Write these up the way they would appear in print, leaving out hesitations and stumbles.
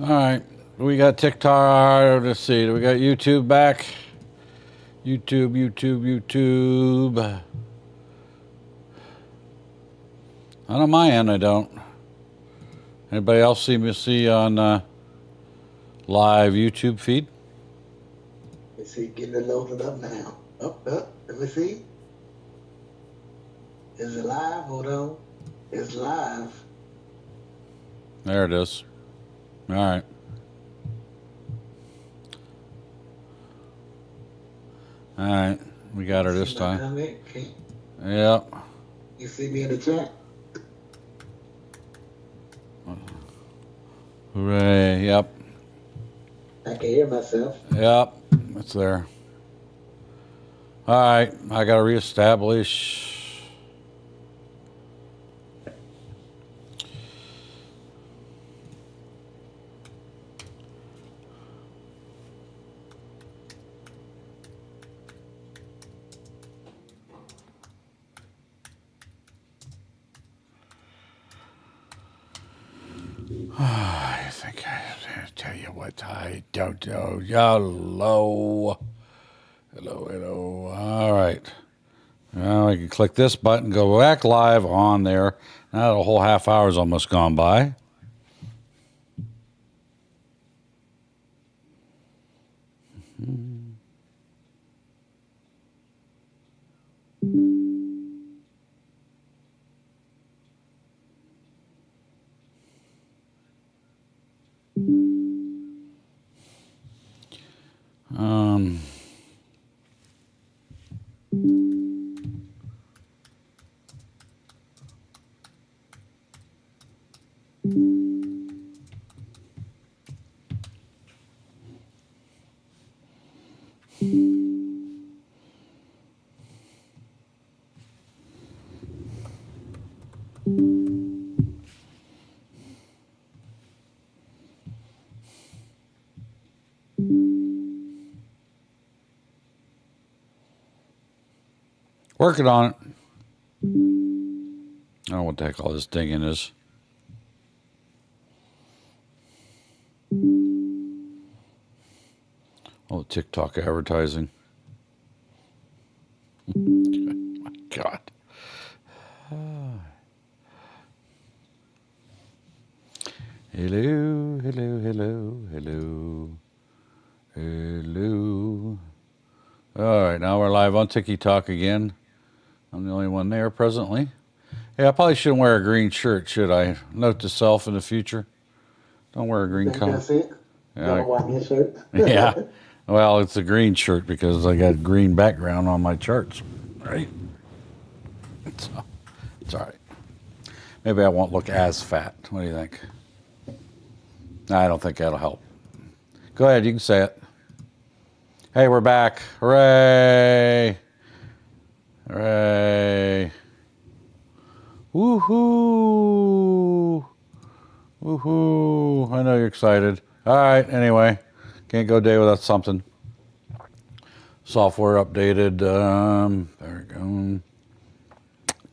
All right. We got TikTok. Let's see. Do we got YouTube back? YouTube. Not on my end, I don't. Anybody else see me on live YouTube feed? Let's see, getting it loaded up now. Up. Let me see. Is it live? Hold on. It's live. There it is. All right. All right. We got her this time. Comment? Yep. You see me in the chat? Hooray. Yep. I can hear myself. Yep. It's there. All right. I got to reestablish. I think I tell you what, I don't know. Hello. All right. Now I can click this button, go back live on there. Now the whole half hour's almost gone by. Working on it. I don't know what the heck all this dinging is. Oh, TikTok advertising. My God. Hello. All right, now we're live on TikTok again. I'm the only one there presently. Yeah, I probably shouldn't wear a green shirt, should I? Note to self in the future. Don't wear a green color. That's it? Yeah. Don't wear your shirt? Yeah. Well, it's a green shirt because I got green background on my charts, right? It's all right. Maybe I won't look as fat. What do you think? I don't think that'll help. Go ahead, you can say it. Hey, we're back. Hooray! Hooray! Woohoo! Woohoo! I know you're excited. All right, anyway. Can't go a day without something. Software updated. There we go.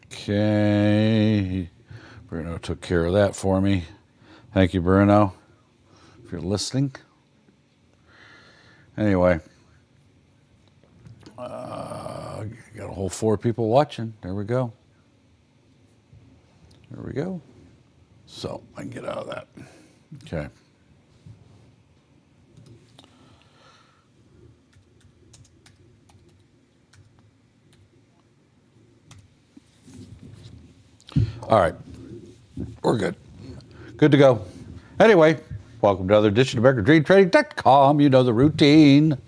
Okay. Bruno took care of that for me. Thank you, Bruno, if you're listening. Anyway. Got a whole 4 people watching. There we go. There we go. So I can get out of that. Okay. All right. We're good. Good to go. Anyway, welcome to another edition of AmericanDreamTrading.com. You know the routine.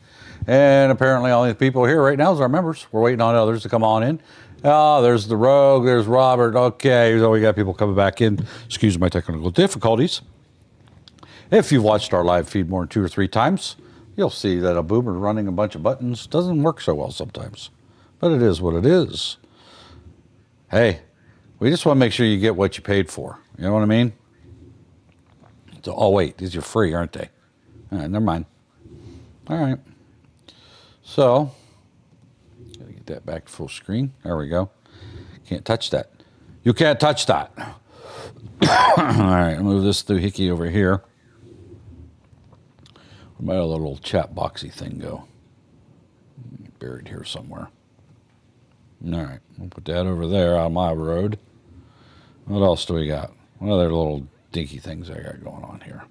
And apparently all these people here right now is our members. We're waiting on others to come on in. There's the Rogue, there's Robert. Okay, so we got people coming back in. Excuse my technical difficulties. If you've watched our live feed more than 2 or 3 times, you'll see that a boomer running a bunch of buttons doesn't work so well sometimes. But it is what it is. Hey, we just want to make sure you get what you paid for. You know what I mean? So, oh, wait, these are free, aren't they? All right, never mind. All right. So, gotta get that back to full screen. There we go. Can't touch that. You can't touch that. All right, I'll move this doohickey over here. Where'd my other little chat boxy thing go? Buried here somewhere. All right, we'll put that over there on my road. What else do we got? What other little dinky things I got going on here?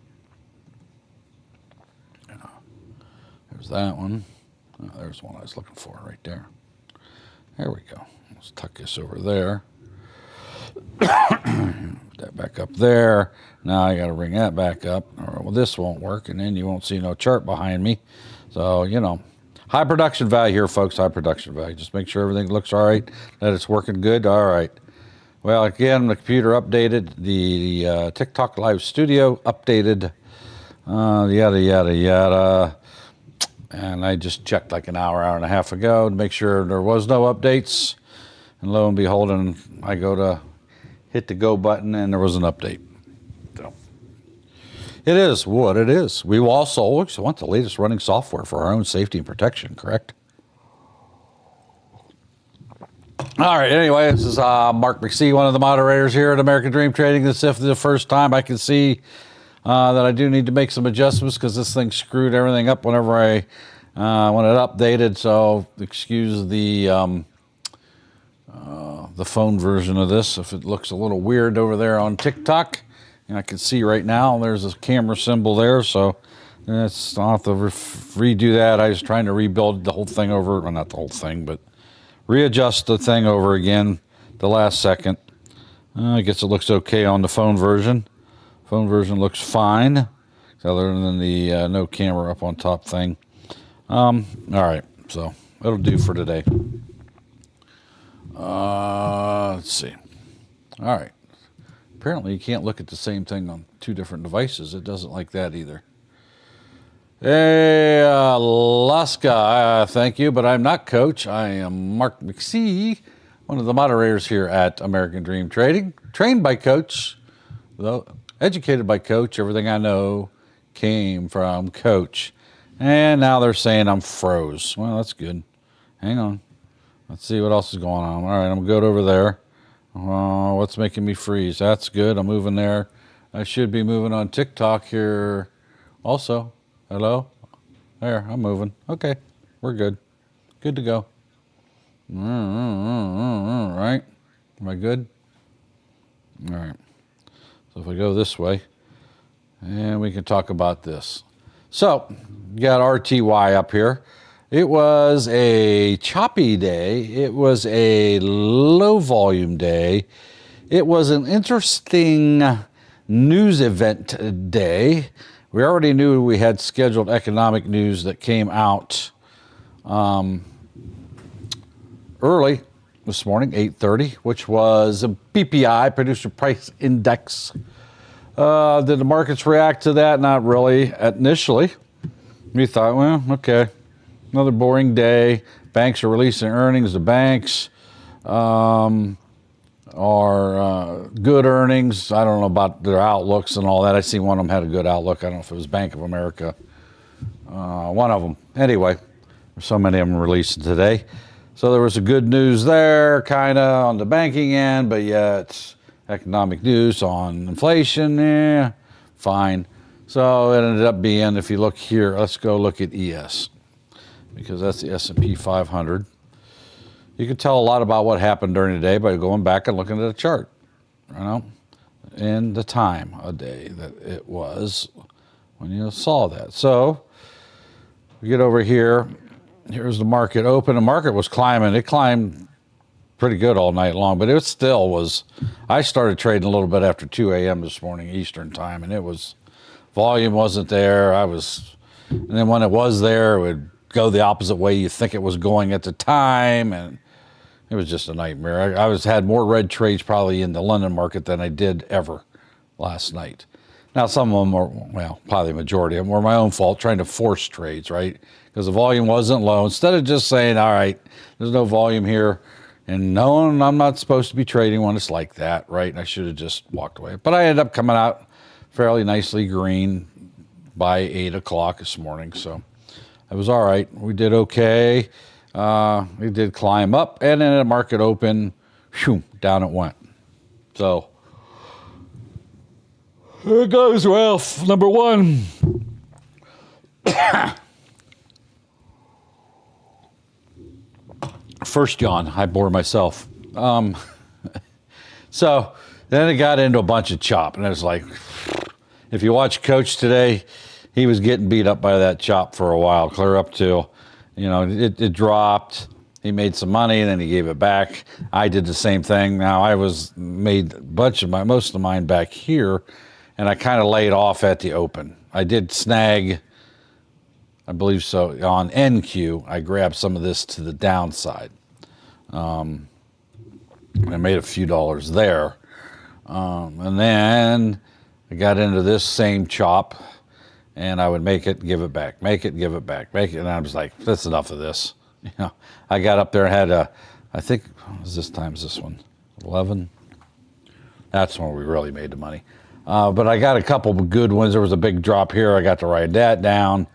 There's that one. Oh, there's one I was looking for right there. There we go. Let's tuck this over there. Put that back up there. Now I got to bring that back up. Or, well, this won't work, and then you won't see no chart behind me. So, you know, high production value here, folks. High production value. Just make sure everything looks all right, that it's working good. All right. Well, again, the computer updated. The TikTok Live Studio updated. Yada, yada, yada. And I just checked like an hour and a half ago to make sure there was no updates. And lo and behold, I go to hit the go button and there was an update. So it is what it is. We also want the latest running software for our own safety and protection, correct? All right, anyway, this is Mark McSee, one of the moderators here at American Dream Trading. This is the first time I can see that I do need to make some adjustments because this thing screwed everything up whenever when it updated. So excuse the phone version of this if it looks a little weird over there on TikTok. And I can see right now there's a camera symbol there, so I'll have to redo that. I was trying to rebuild the whole thing over, well, not the whole thing, but readjust the thing over again the last second. I guess it looks okay on the phone version. Phone version looks fine, other than the no camera up on top thing. All right, so that'll do for today. Let's see. All right. Apparently you can't look at the same thing on two different devices. It doesn't like that either. Hey, Alaska, thank you, but I'm not Coach. I am Mark McSee, one of the moderators here at American Dream Trading. Trained by Coach, though. Educated by Coach. Everything I know came from Coach. And now they're saying I'm froze. Well, that's good. Hang on. Let's see what else is going on. All right, I'm going to go over there. What's making me freeze? That's good. I'm moving there. I should be moving on TikTok here also. Hello? There, I'm moving. Okay, we're good. Good to go. Right? Am I good? All right. So if I go this way, and we can talk about this. So, you got RTY up here. It was a choppy day. It was a low volume day. It was an interesting news event day. We already knew we had scheduled economic news that came out early this morning, 8:30, which was a PPI, Producer Price Index. Did the markets react to that? Not really. Initially, we thought, well, okay, another boring day. Banks are releasing earnings. The banks are good earnings. I don't know about their outlooks and all that. I see one of them had a good outlook. I don't know if it was Bank of America. One of them. Anyway, there's so many of them releasing today. So there was a good news there, kind of on the banking end, but yet economic news on inflation, fine. So it ended up being, if you look here, let's go look at ES, because that's the S&P 500. You can tell a lot about what happened during the day by going back and looking at the chart, you know, and the time of day that it was when you saw that. So we get over here. Here's the market open. The market was climbing. It climbed pretty good all night long, but it still was. I started trading a little bit after 2 a.m. this morning Eastern time, and it was, volume wasn't there. And then when it was there, it would go the opposite way you think it was going at the time, and it was just a nightmare. I had more red trades probably in the London market than I did ever last night. Now, some of them are, well, probably the majority of them were my own fault, trying to force trades, right? Because the volume wasn't low. Instead of just saying, all right, there's no volume here, and no, I'm not supposed to be trading when it's like that, right? And I should have just walked away. But I ended up coming out fairly nicely green by 8 o'clock this morning, so it was all right. We did okay. We did climb up, and then the market open, down it went. So it goes well. Number one, First yawn, I bore myself. So then it got into a bunch of chop, and it was like, if you watch Coach today, he was getting beat up by that chop for a while, clear up to, it dropped. He made some money, and then he gave it back. I did the same thing. Now I made most of mine back here, and I kind of laid off at the open. I did snag, I believe so, on NQ. I grabbed some of this to the downside. I made a few dollars there. And then I got into this same chop, and I would make it, give it back, make it, give it back, make it. And I was like, that's enough of this. I got up there and had I think, what was this times this one? 11? That's when we really made the money. But I got a couple of good ones. There was a big drop here. I got to ride that down.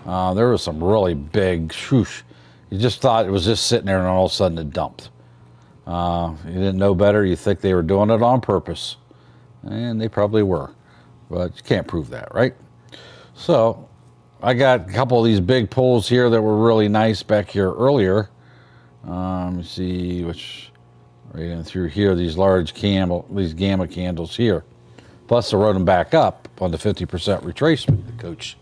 There was some really big swoosh. You just thought it was just sitting there, and all of a sudden it dumped. You didn't know better. You think they were doing it on purpose. And they probably were. But you can't prove that, right? So I got a couple of these big pulls here that were really nice back here earlier. Let me see which, right in through here, these gamma candles here. Plus I wrote them back up on the 50% retracement the coach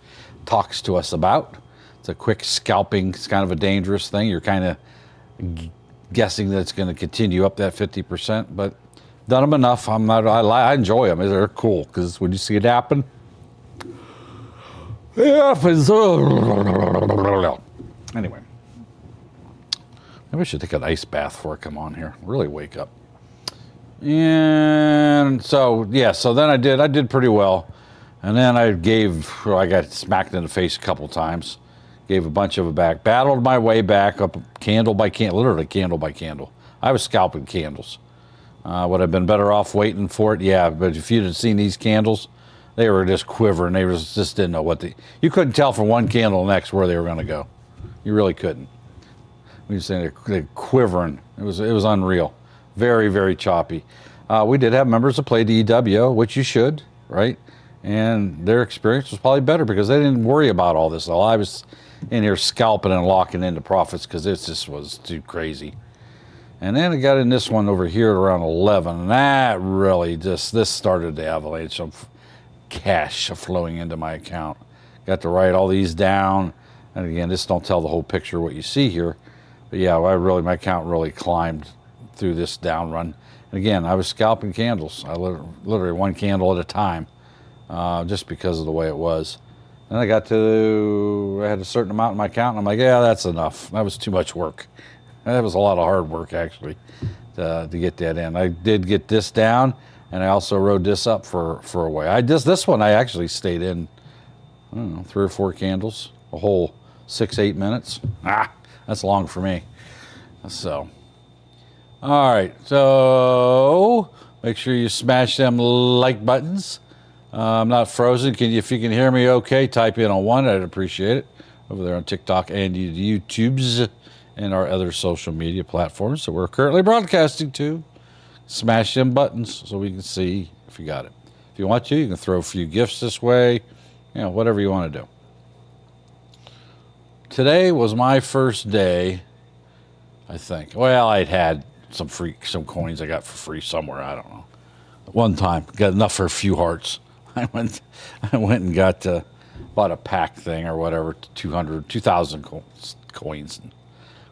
talks to us about. It's a quick scalping. It's kind of a dangerous thing. You're kind of guessing that it's going to continue up that 50%, but done them enough. I enjoy them. They're cool because when you see it happen, it happens. Anyway, maybe I should take an ice bath before I come on here. Really wake up. And so then I did pretty well. And then I got smacked in the face a couple times. Gave a bunch of it back. Battled my way back up candle by candle, literally candle by candle. I was scalping candles. Would I have been better off waiting for it? Yeah, but if you'd have seen these candles, they were just quivering. They just didn't know you couldn't tell from one candle to the next where they were going to go. You really couldn't. We were saying they're quivering. It was unreal. Very, very choppy. We did have members that played the EWO, which you should, right? And their experience was probably better because they didn't worry about all this. I was in here scalping and locking into profits because this just was too crazy. And then I got in this one over here at around 11, and that really this started the avalanche of cash flowing into my account. Got to write all these down, and again, this don't tell the whole picture what you see here, but yeah, my account really climbed through this down run. And again, I was scalping candles. I literally one candle at a time, just because of the way it was. Then I had a certain amount in my account, and I'm like, yeah, that's enough. That was too much work. That was a lot of hard work, actually, to get that in. I did get this down, and I also rode this up for a way. This one I actually stayed in, I don't know, 3 or 4 candles, a whole 6-8 minutes. That's long for me. So, all right. So make sure you smash them like buttons. I'm not frozen. If you can hear me okay, type in on 1. I'd appreciate it. Over there on TikTok and YouTubes and our other social media platforms that we're currently broadcasting to. Smash them buttons so we can see if you got it. If you want to, you can throw a few gifts this way. Whatever you want to do. Today was my first day, I think. Well, I'd had some coins I got for free somewhere. I don't know. One time, got enough for a few hearts. I went and bought a pack thing or whatever, 2,000 coins. And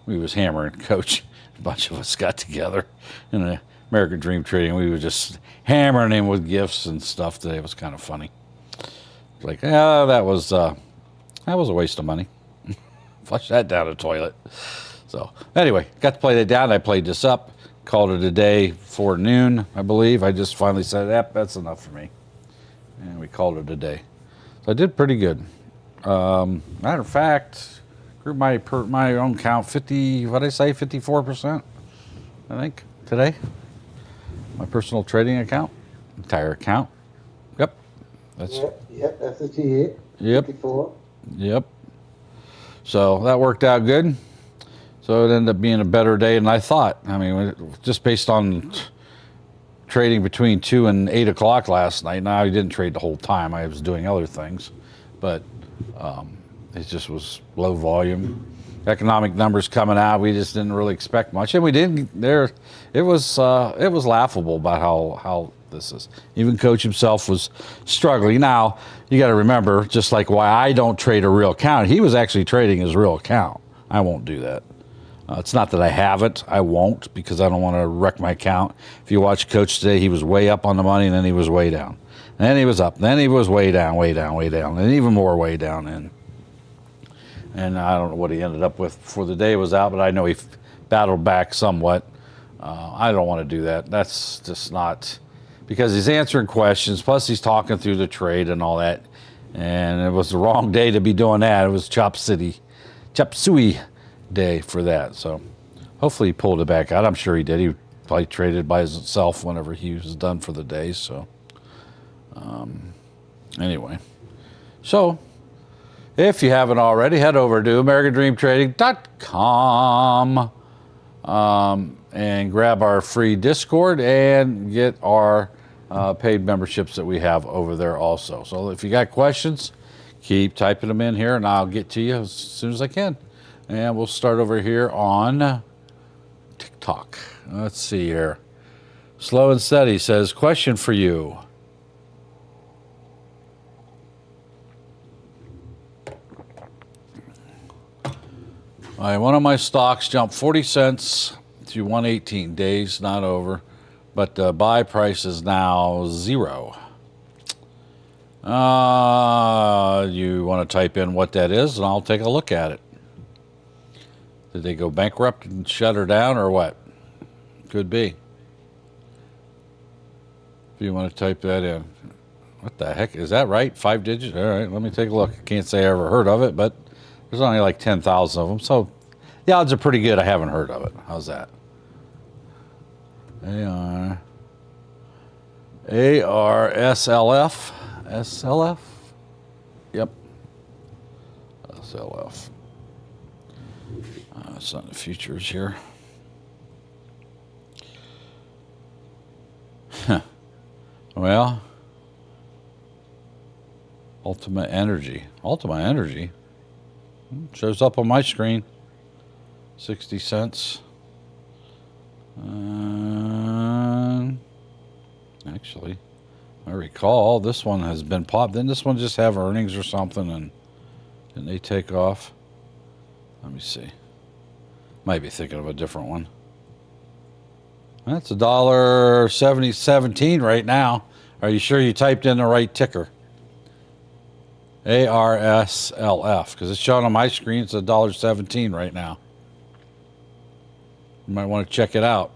we was hammering Coach. A bunch of us got together in the American Dream Trading. We were just hammering him with gifts and stuff today. It was kind of funny. Like, that was a waste of money. Flush that down the toilet. So anyway, got to play that down. I played this up, called it a day for noon, I believe. I just finally said, that's enough for me. And we called it a day. So I did pretty good. Matter of fact, grew my own count 54%, I think, today. My personal trading account, entire account. Yep. Yep, that's what you hit. Yep. 54. Yep. So that worked out good. So it ended up being a better day than I thought. I mean, just based on trading between 2 and 8 o'clock last night. Now I didn't trade the whole time. I was doing other things. But It just was low volume. Economic numbers coming out, we just didn't really expect much, and we didn't. It was laughable about how this is. Even Coach himself was struggling. Now you got to remember, just like why I don't trade a real account, he was actually trading his real account. I won't do that. It's not that I haven't. I won't, because I don't want to wreck my account. If you watch Coach today, he was way up on the money, and then he was way down. And then he was up. Then he was way down, way down, way down, and even more way down. And I don't know what he ended up with before the day was out, but I know he battled back somewhat. I don't want to do that. That's just not, because he's answering questions, plus he's talking through the trade and all that. And it was the wrong day to be doing that. It was Chop Suey day for that. So hopefully he pulled it back out. I'm sure he did. He probably traded by himself whenever he was done for the day. So anyway, so if you haven't already, head over to AmericanDreamTrading.com and grab our free Discord and get our paid memberships that we have over there also. So if you got questions, keep typing them in here and I'll get to you as soon as I can. And we'll start over here on TikTok. Let's see here. Slow and Steady says, question for you. All right, one of my stocks jumped 40 cents to 118. Days not over, but the buy price is now 0. You want to type in what that is, and I'll take a look at it. Did they go bankrupt and shut her down, or what? Could be. If you want to type that in. What the heck? Is that right? 5 digits? All right, let me take a look. I can't say I ever heard of it, but there's only like 10,000 of them, so the odds are pretty good I haven't heard of it. How's that? ARSLF. SLF? Yep. SLF. It's not the futures here. Well, Ultima Energy. Ultima Energy shows up on my screen. 60 cents. Actually, I recall this one has been popped. Didn't this one just have earnings or something, and didn't they take off? Let me see. Might be thinking of a different one. That's $1.7017 right now. Are you sure you typed in the right ticker? ARSLF, because it's showing on my screen. It's $1.17 right now. You might want to check it out.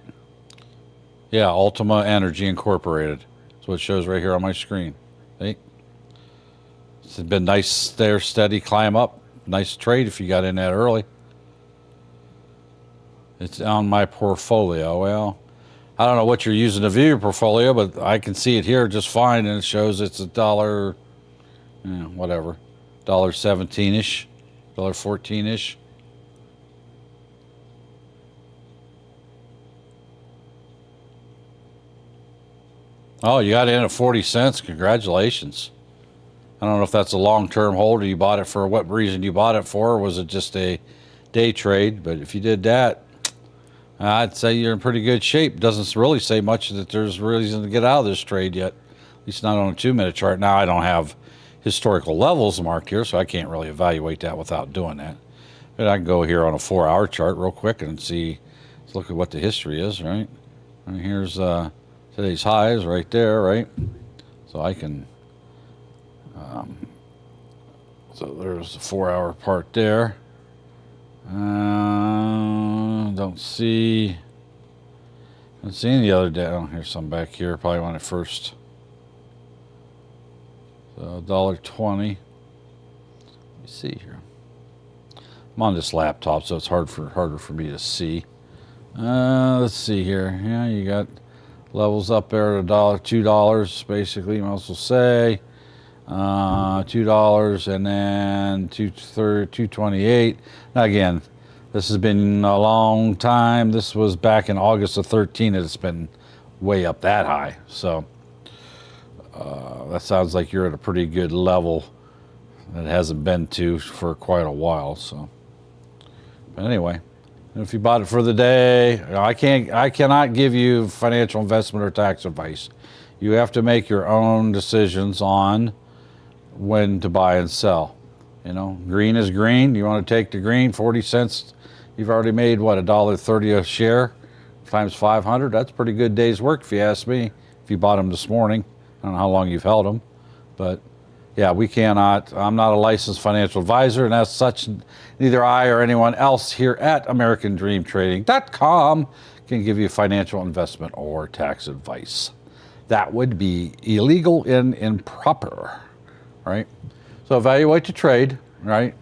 Yeah, Ultima Energy Incorporated. That's what it shows right here on my screen. See? It's been nice there, steady climb up. Nice trade if you got in that early. It's on my portfolio. Well, I don't know what you're using to view your portfolio, but I can see it here just fine, and it shows it's $1, whatever, $1.17-ish, $1.14-ish. Oh, you got in at 40 cents. Congratulations. I don't know if that's a long-term hold or you bought it for what reason you bought it for, or was it just a day trade? But if you did that, I'd say you're in pretty good shape. Doesn't really say much that there's reason to get out of this trade yet, at least not on a 2-minute chart. Now, I don't have historical levels marked here, so I can't really evaluate that without doing that. But I can go here on a 4-hour chart real quick and see, let's look at what the history is, right? And here's today's highs right there, right? So I can, so there's the 4-hour part there. Don't see any other day. Oh, here's some back here. Probably when it first. So $1.20. Let me see here. I'm on this laptop, so it's harder for me to see. Let's see here. Yeah, you got levels up there at $2, basically. You might as well say $2, and then $2.28. Now again, this has been a long time. This was back in August of 13, and it's been way up that high. So that sounds like you're at a pretty good level. it hasn't been to for quite a while. So, but anyway, if you bought it for the day, I cannot give you financial investment or tax advice. You have to make your own decisions on when to buy and sell. You know, green is green. You want to take the green, 40 cents. You've already made what, $1.30 a share times 500. That's a pretty good day's work if you ask me. If you bought them this morning, I don't know how long you've held them, but yeah, we cannot. I'm not a licensed financial advisor, and as such, neither I or anyone else here at AmericanDreamTrading.com can give you financial investment or tax advice. That would be illegal and improper, right? So evaluate the trade, right?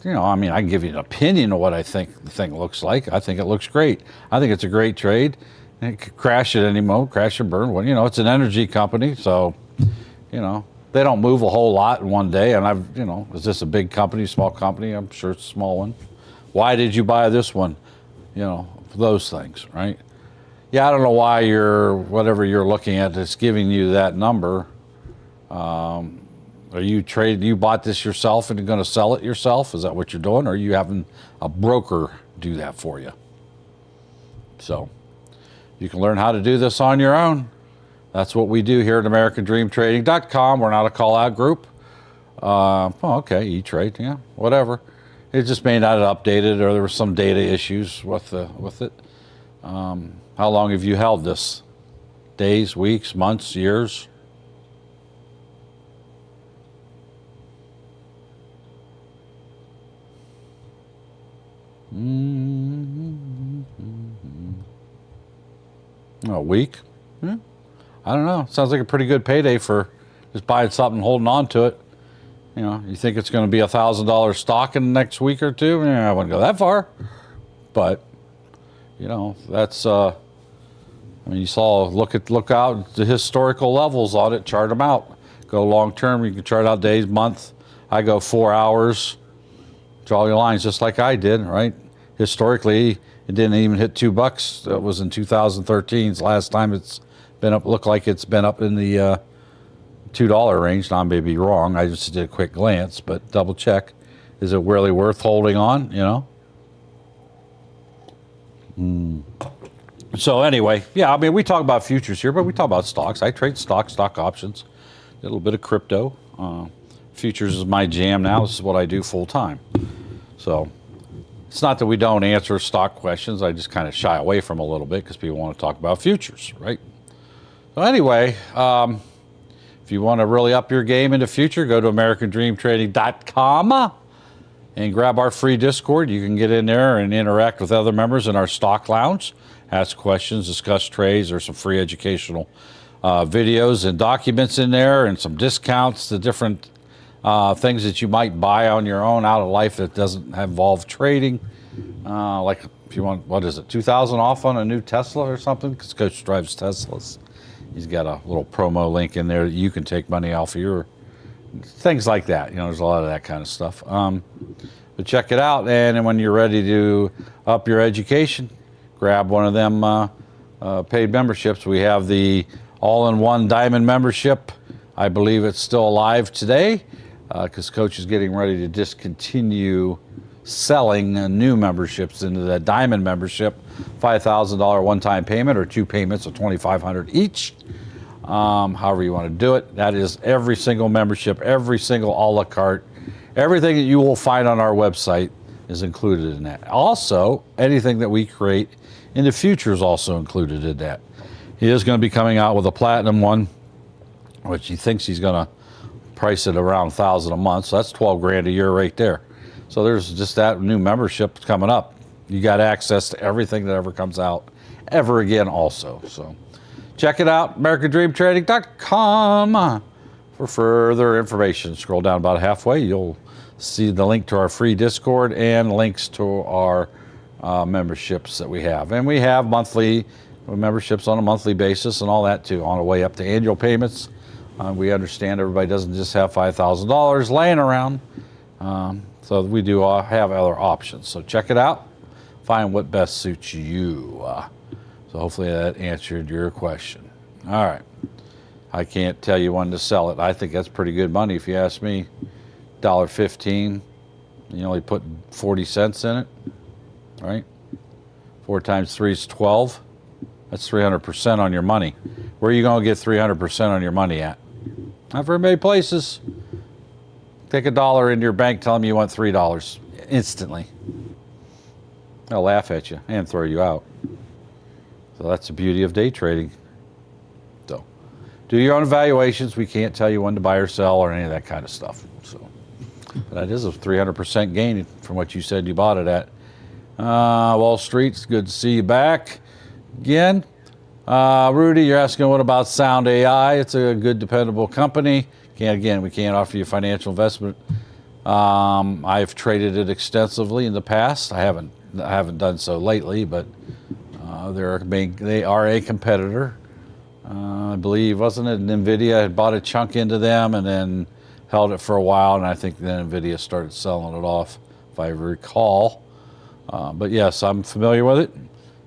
You know, I mean, I can give you an opinion of what I think the thing looks like. I think it looks great. I think it's a great trade. It could crash at any moment, crash and burn. Well, you know, it's an energy company, so, you know, they don't move a whole lot in one day. And you know, is this a big company, small company? I'm sure it's a small one. Why did you buy this one? You know, those things, right? Yeah, I don't know why whatever you're looking at is giving you that number. Are you you bought this yourself and you're going to sell it yourself? Is that what you're doing? Or are you having a broker do that for you? So you can learn how to do this on your own. That's what we do here at AmericanDreamTrading.com. We're not a call-out group. Okay, E-Trade, yeah, whatever. It just may not have updated, or there were some data issues with it. How long have you held this? Days, weeks, months, years? A week? Yeah. I don't know. Sounds like a pretty good payday for just buying something and holding on to it. You know, you think it's going to be $1,000 stock in the next week or two? Yeah, I wouldn't go that far. But, you know, that's, I mean, you saw, look out at the historical levels on it, chart them out. Go long term, you can chart out days, month. I go 4 hours, draw your lines just like I did, right? Historically, it didn't even hit $2. That was in 2013's last time it's been up, looked like it's been up in the $2 range. Now I may be wrong. I just did a quick glance, but double check. Is it really worth holding on, you know? So anyway, yeah, I mean, we talk about futures here, but we talk about stocks. I trade stock options, a little bit of crypto. Futures is my jam now. This is what I do full time. So it's not that we don't answer stock questions. I just kind of shy away from a little bit because people want to talk about futures, right? So anyway, if you want to really up your game in the future, go to AmericanDreamTrading.com and grab our free Discord. You can get in there and interact with other members in our stock lounge, ask questions, discuss trades. There's some free educational videos and documents in there, and some discounts to different things that you might buy on your own out of life that doesn't involve trading. Like if you want, what is it, 2,000 off on a new Tesla or something? Because Coach drives Teslas. He's got a little promo link in there that you can take money off of your things like that. You know, there's a lot of that kind of stuff. But check it out, and when you're ready to up your education, grab one of them paid memberships. We have the all-in-one diamond membership. I believe it's still alive today because Coach is getting ready to discontinue selling new memberships into that diamond membership. $5,000 one-time payment or 2 payments of $2,500 each. However you want to do it. That is every single membership, every single a la carte. Everything that you will find on our website is included in that. Also, anything that we create in the future is also included in that. He is going to be coming out with a platinum one, which he thinks he's going to price it around $1,000 a month. So that's $12,000 a year right there. So there's just that new membership coming up. You got access to everything that ever comes out ever again also. So check it out, AmericanDreamTrading.com for further information. Scroll down about halfway. You'll see the link to our free Discord and links to our memberships that we have. And we have monthly memberships on a monthly basis and all that too, on the way up to annual payments. We understand everybody doesn't just have $5,000 laying around. So we do have other options. So check it out. Find what best suits you. So hopefully that answered your question. All right. I can't tell you when to sell it. I think that's pretty good money if you ask me. $1.15. You only put 40 cents in it, right? 4 times 3 is 12. That's 300% on your money. Where are you going to get 300% on your money at? Not very many places. Take $1 into your bank, tell them you want $3 instantly. They'll laugh at you and throw you out. So that's the beauty of day trading. So do your own evaluations. We can't tell you when to buy or sell or any of that kind of stuff. So but that is a 300% gain from what you said you bought it at. Wall Street, it's good to see you back again. Rudy, you're asking what about Sound AI? It's a good, dependable company. We can't offer you financial investment. I've traded it extensively in the past. I haven't done so lately, but they are a competitor. I believe, wasn't it NVIDIA had bought a chunk into them and then held it for a while, and I think then NVIDIA started selling it off, if I recall. But yes, I'm familiar with it.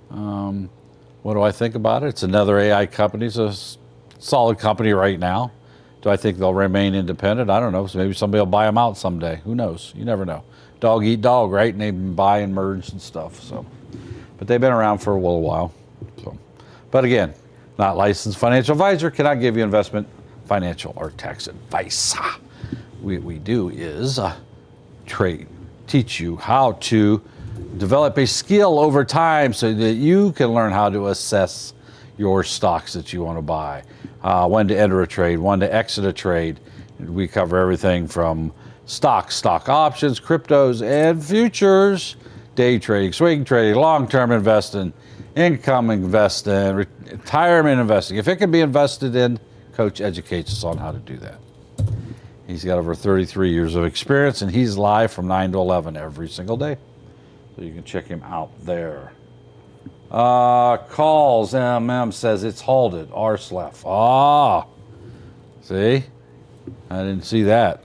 What do I think about it? It's another AI company. It's a solid company right now. Do I think they'll remain independent? I don't know. So maybe somebody will buy them out someday. Who knows? You never know. Dog eat dog, right? And they buy and merge and stuff. So, but they've been around for a little while. So, but again, not licensed financial advisor, cannot give you investment, financial, or tax advice. What we do is teach you how to develop a skill over time so that you can learn how to assess your stocks that you want to buy, when to enter a trade, when to exit a trade. We cover everything from stocks, stock options, cryptos, and futures, day trading, swing trading, long-term investing, income investing, retirement investing. If it can be invested in, Coach educates us on how to do that. He's got over 33 years of experience, and he's live from 9 to 11 every single day. So you can check him out there. Calls, says it's halted, RSLEF. See? I didn't see that.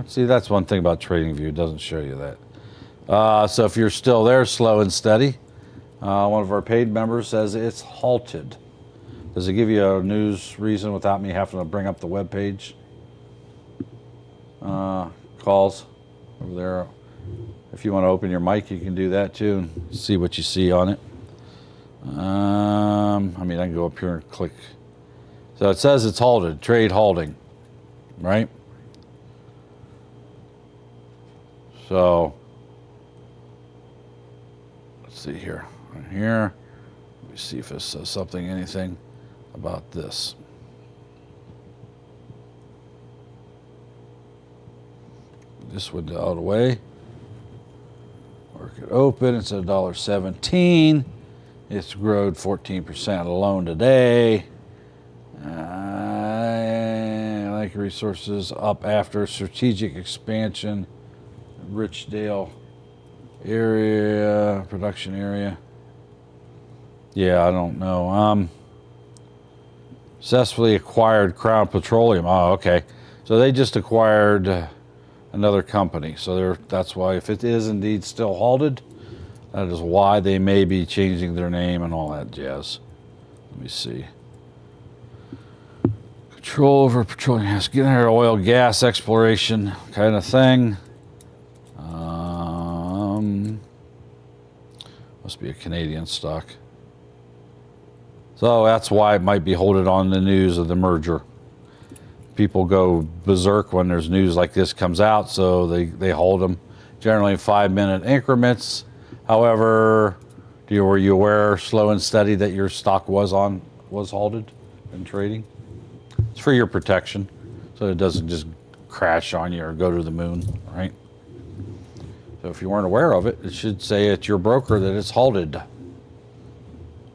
See, that's one thing about TradingView. It doesn't show you that. So if you're still there, slow and steady, one of our paid members says it's halted. Does it give you a news reason without me having to bring up the web page? Calls over there. If you want to open your mic, you can do that too and see what you see on it. I can go up here and click. So it says it's halted, trade halting, right? So let's see here. Right here. Let me see if it says anything about this. This window out of the way. Work it open. It's at $1.17. It's grown 14% alone today. Like resources up after strategic expansion. Richdale area, production area. Yeah, I don't know. Successfully acquired Crown Petroleum. Oh, okay. So they just acquired another company. So that's why, if it is indeed still halted, that is why they may be changing their name and all that jazz. Let me see. Control over petroleum, has getting there, oil, gas exploration kind of thing. Must be a Canadian stock. So that's why it might be holding on the news of the merger. People go berserk when there's news like this comes out, so they hold them generally in 5-minute increments. However, were you aware, slow and steady, that your stock was halted in trading? It's for your protection, so it doesn't just crash on you or go to the moon, right? So if you weren't aware of it, it should say at your broker that it's halted.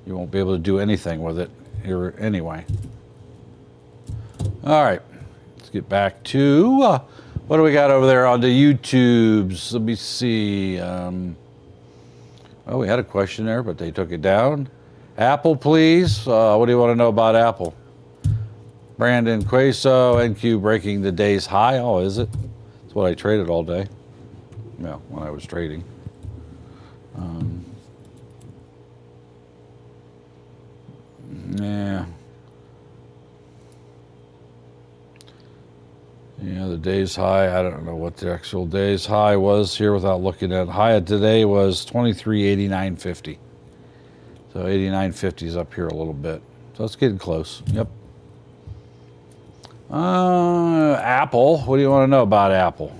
You won't be able to do anything with it here anyway. All right, let's get back to what do we got over there on the YouTubes? Let me see. We had a question there, but they took it down. Apple, please. What do you want to know about Apple? Brandon Queso, NQ breaking the day's high. Oh, is it? That's what I traded all day. Yeah, when I was trading. Yeah. Yeah, the Today's high, I don't know what the actual day's high was here without looking at high of today was 2389.50. So 89.50 is up here a little bit. So it's getting close. Yep. Apple. What do you want to know about Apple?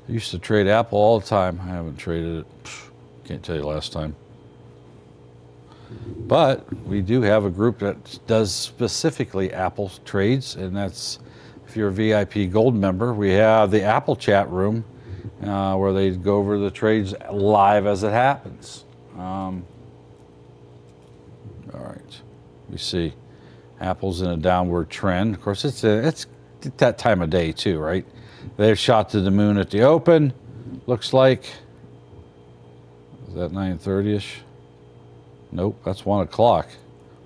I used to trade Apple all the time. I haven't traded it. Can't tell you last time. But we do have a group that does specifically Apple trades, and that's if you're a VIP Gold member. We have the Apple chat room where they go over the trades live as it happens. All right, we see Apple's in a downward trend. Of course, it's that time of day too, right? They've shot to the moon at the open. Looks like, is that 9:30ish? Nope, that's 1 o'clock.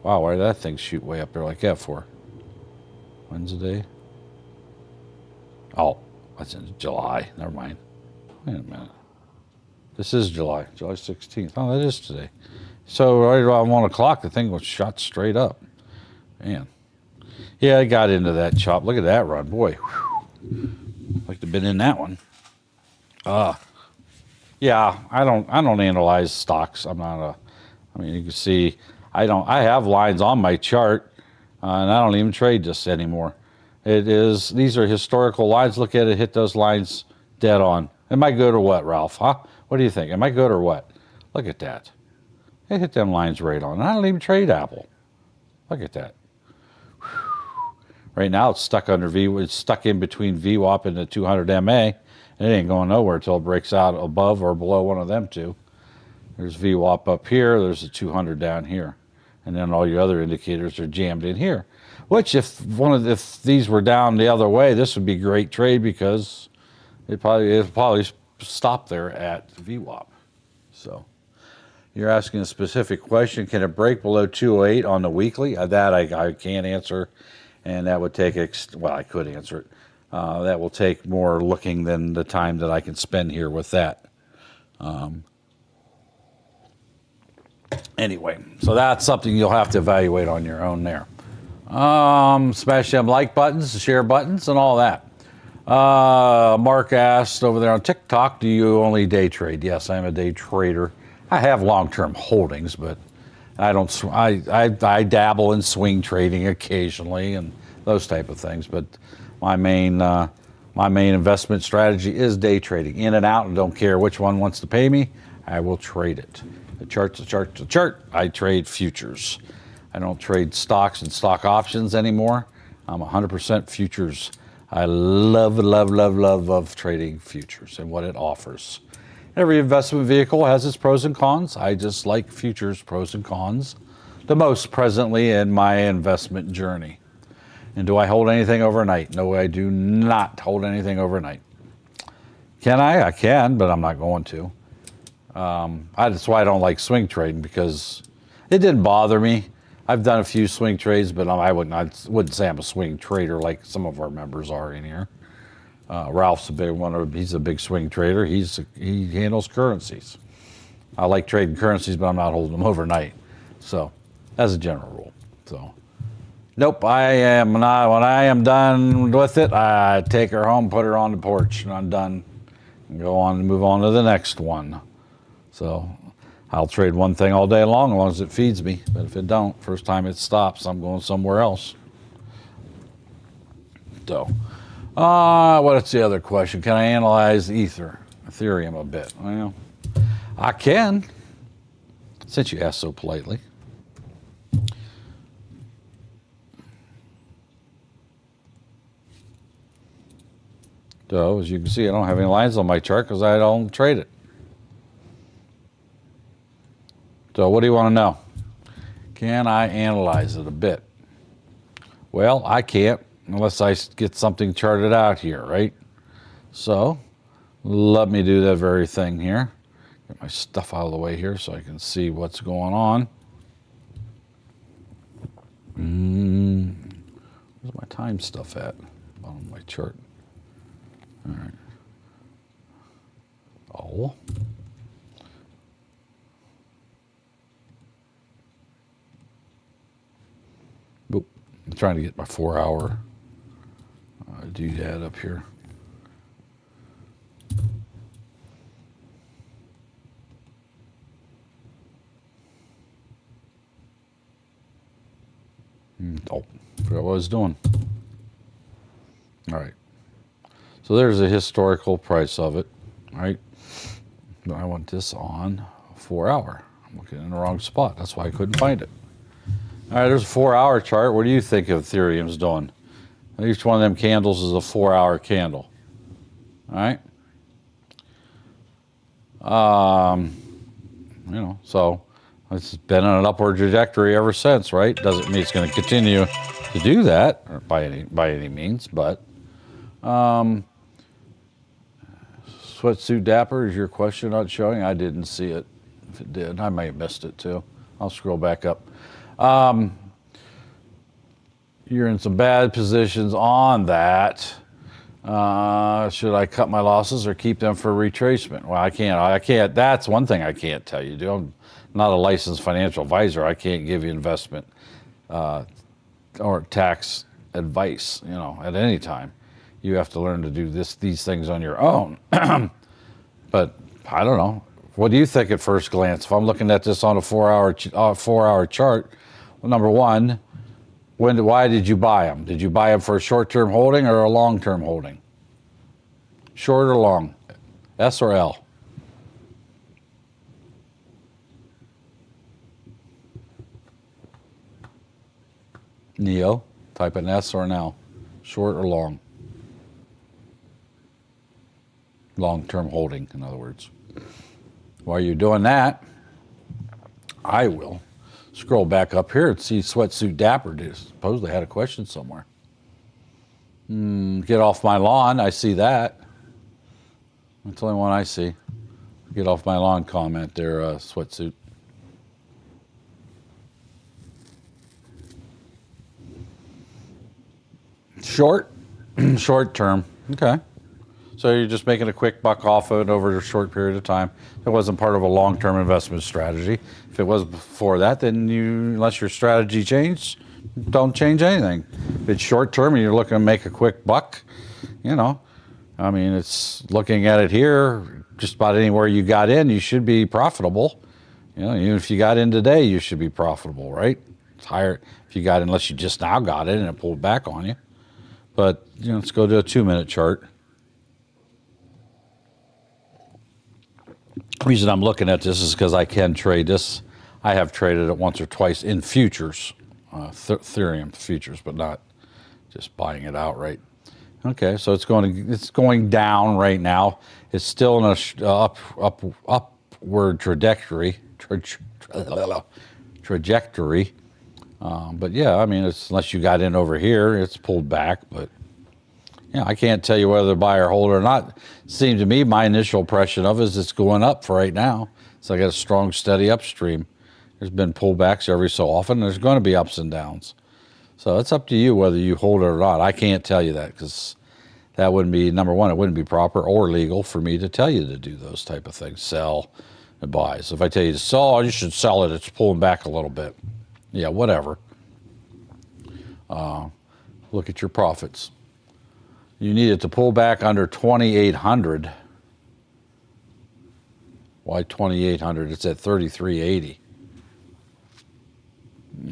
Wow, why did that thing shoot way up there like that for? Wednesday? Oh, that's in July. Never mind. Wait a minute. This is July 16th. Oh, that is today. So right around 1 o'clock, the thing was shot straight up. Man. Yeah, I got into that chop. Look at that run. Boy, whew. Like to have been in that one. Yeah, I don't analyze stocks. I'm not a, I mean, you can see, I have lines on my chart, and I don't even trade this anymore. These are historical lines. Look at it, hit those lines dead on. Am I good or what, Ralph? Huh? What do you think? Am I good or what? Look at that. It hit them lines right on. And I don't even trade Apple. Look at that. Right now it's stuck under it's stuck in between VWAP and the 200 MA. And it ain't going nowhere until it breaks out above or below one of them two. There's VWAP up here, there's a 200 down here. And then all your other indicators are jammed in here. Which if these were down the other way, this would be a great trade because it'd probably stop there at VWAP. So you're asking a specific question. Can it break below 208 on the weekly? That I can't answer. And that would take, well, I could answer it. That will take more looking than the time that I can spend here with that. Anyway, so that's something you'll have to evaluate on your own there. Smash them like buttons, share buttons, and all that. Mark asked over there on TikTok, do you only day trade? Yes, I'm a day trader. I have long-term holdings, but I don't. I dabble in swing trading occasionally and those type of things. But my main investment strategy is day trading, in and out, and don't care which one wants to pay me. I will trade it. The chart's a chart's a chart. I trade futures. I don't trade stocks and stock options anymore. I'm 100% futures. I love trading futures and what it offers. Every investment vehicle has its pros and cons. I just like futures pros and cons the most presently in my investment journey. And do I hold anything overnight? No, I do not hold anything overnight. Can I? I can, but I'm not going to. That's why I don't like swing trading, because it didn't bother me. I've done a few swing trades, but I wouldn't say I'm a swing trader like some of our members are in here. Ralph's a big one. He's a big swing trader. He handles currencies. I like trading currencies, but I'm not holding them overnight. So, as a general rule. So, nope. I am not. When I am done with it, I take her home, put her on the porch, and I'm done. And go on and move on to the next one. So, I'll trade one thing all day long as long as it feeds me. But if it don't, first time it stops, I'm going somewhere else. So. What's the other question? Can I analyze Ethereum a bit? Well, I can, since you asked so politely. So, as you can see, I don't have any lines on my chart because I don't trade it. So, what do you want to know? Can I analyze it a bit? Well, I can't. Unless I get something charted out here, right? So, let me do that very thing here. Get my stuff out of the way here so I can see what's going on. Where's my time stuff at? Bottom of my chart. All right. Oh. I'm trying to get my 4-hour doodad up here. Oh, forgot what I was doing. All right. So there's the historical price of it, right? But I want this on 4 hour. I'm looking in the wrong spot. That's why I couldn't find it. All right, there's a 4-hour chart. What do you think of Ethereum's doing? Each one of them candles is a 4-hour candle. All right. So it's been on an upward trajectory ever since, right? Doesn't mean it's going to continue to do that or by any means, but Sweatsuit Dapper, is your question not showing? I didn't see it. If it did, I may have missed it too. I'll scroll back up. You're in some bad positions on that. Should I cut my losses or keep them for retracement? Well, I can't. That's one thing I can't tell you. I'm not a licensed financial advisor. I can't give you investment or tax advice, at any time. You have to learn to do these things on your own. But I don't know. What do you think at first glance? If I'm looking at this on a 4-hour chart, well, number one, why did you buy them? Did you buy them for a short-term holding or a long-term holding? Short or long? S or L? Neo, type an S or an L. Short or long? Long-term holding, in other words. While you're doing that, I will scroll back up here and see Sweatsuit Dapper supposedly had a question somewhere. Get off my lawn, I see that. That's the only one I see. Get off my lawn comment there, Sweatsuit. Short? Short term, okay. So you're just making a quick buck off of it over a short period of time. It wasn't part of a long-term investment strategy. If it was before that, then unless your strategy changed, don't change anything. If it's short-term and you're looking to make a quick buck, it's looking at it here, just about anywhere you got in, you should be profitable. Even if you got in today, you should be profitable, right? It's higher if you got in, unless you just now got in and it pulled back on you. But, let's go to a 2-minute chart. The reason I'm looking at this is because I can trade this. I have traded it once or twice in futures, Ethereum futures, but not just buying it outright. Okay, so it's going down right now. It's still in a upward trajectory. But yeah, it's unless you got in over here, it's pulled back. But I can't tell you whether to buy or hold or not. It seems to me my initial impression of it is it's going up for right now. So I got a strong, steady upstream. There's been pullbacks every so often. There's going to be ups and downs. So it's up to you whether you hold it or not. I can't tell you that because that wouldn't be, number one, it wouldn't be proper or legal for me to tell you to do those type of things, sell and buy. So if I tell you to sell, you should sell it. It's pulling back a little bit. Yeah, whatever. Look at your profits. You need it to pull back under 2,800. Why 2,800? It's at 3,380.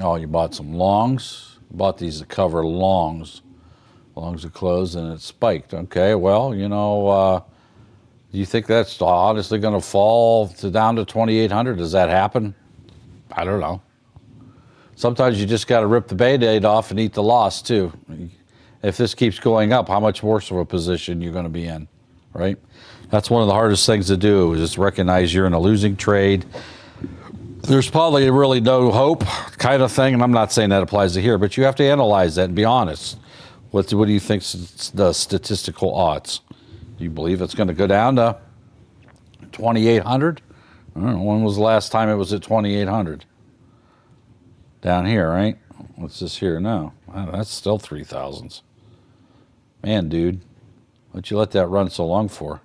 Oh, you bought some longs. Bought these to cover longs. Longs are closed and it spiked. Okay, well, do you think that's honestly going to fall down to 2,800? Does that happen? I don't know. Sometimes you just got to rip the Band-Aid off and eat the loss too. If this keeps going up, how much worse of a position you're going to be in, right? That's one of the hardest things to do is just recognize you're in a losing trade. There's probably really no hope kind of thing, and I'm not saying that applies to here, but you have to analyze that and be honest. What do you think the statistical odds? Do you believe it's going to go down to 2,800? I don't know, when was the last time it was at 2,800? Down here, right? What's this here? No, that's still 3,000s. Man, dude, what'd you let that run so long for?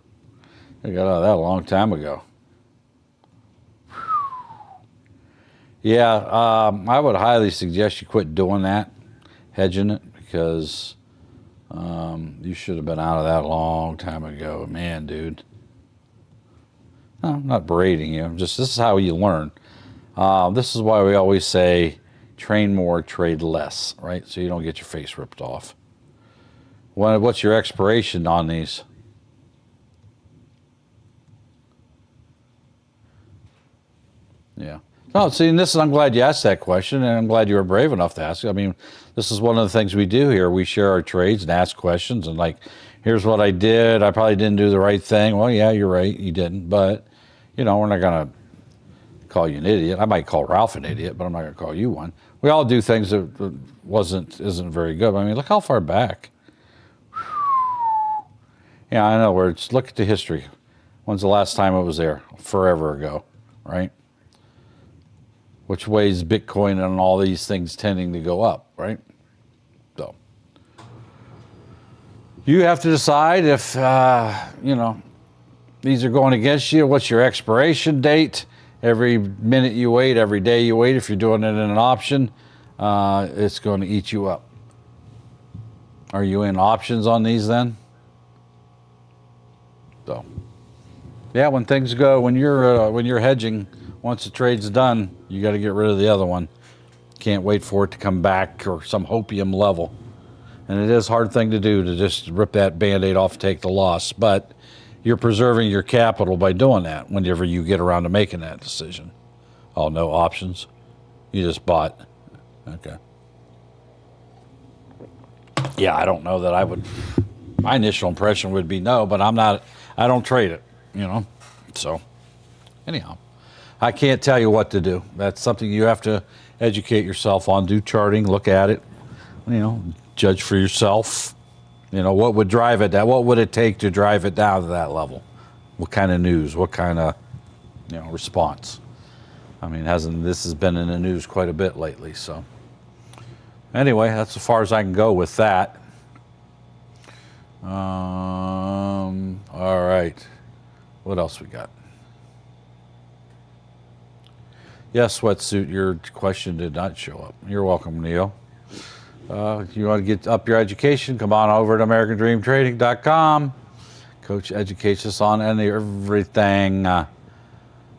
I got out of that a long time ago. Yeah, I would highly suggest you quit doing that. hedging it because you should have been out of that a long time ago. Man, dude. No, I'm not berating you. This is how you learn. This is why we always say train more, trade less, right? So you don't get your face ripped off. What's your expiration on these? Yeah. No, see, and I'm glad you asked that question, and I'm glad you were brave enough to ask it. I mean, this is one of the things we do here. We share our trades and ask questions, and like, here's what I did. I probably didn't do the right thing. Well, yeah, you're right. You didn't. But, we're not going to call you an idiot. I might call Ralph an idiot, but I'm not going to call you one. We all do things that isn't very good. I mean, look how far back. Yeah, in other words, look at the history. When's the last time it was there? Forever ago, right? Which way is Bitcoin and all these things tending to go up, right? So you have to decide if, these are going against you. What's your expiration date? Every minute you wait, every day you wait, if you're doing it in an option, it's going to eat you up. Are you in options on these then? So, yeah, when you're hedging, once the trade's done, you got to get rid of the other one. Can't wait for it to come back or some hopium level. And it is a hard thing to do to just rip that Band-Aid off, take the loss. But you're preserving your capital by doing that whenever you get around to making that decision. Oh, no options? You just bought. Okay. Yeah, I don't know that I would. My initial impression would be no, but I don't trade it, So, anyhow, I can't tell you what to do. That's something you have to educate yourself on. Do charting, look at it, judge for yourself. What would drive it down? What would it take to drive it down to that level? What kind of news? What kind of, response? I mean, this has been in the news quite a bit lately. So, anyway, that's as far as I can go with that. All right. What else we got? Yes, Sweatsuit, your question did not show up. You're welcome, Neil. If you want to get up your education, come on over to AmericanDreamTrading.com. Coach educates us on everything. And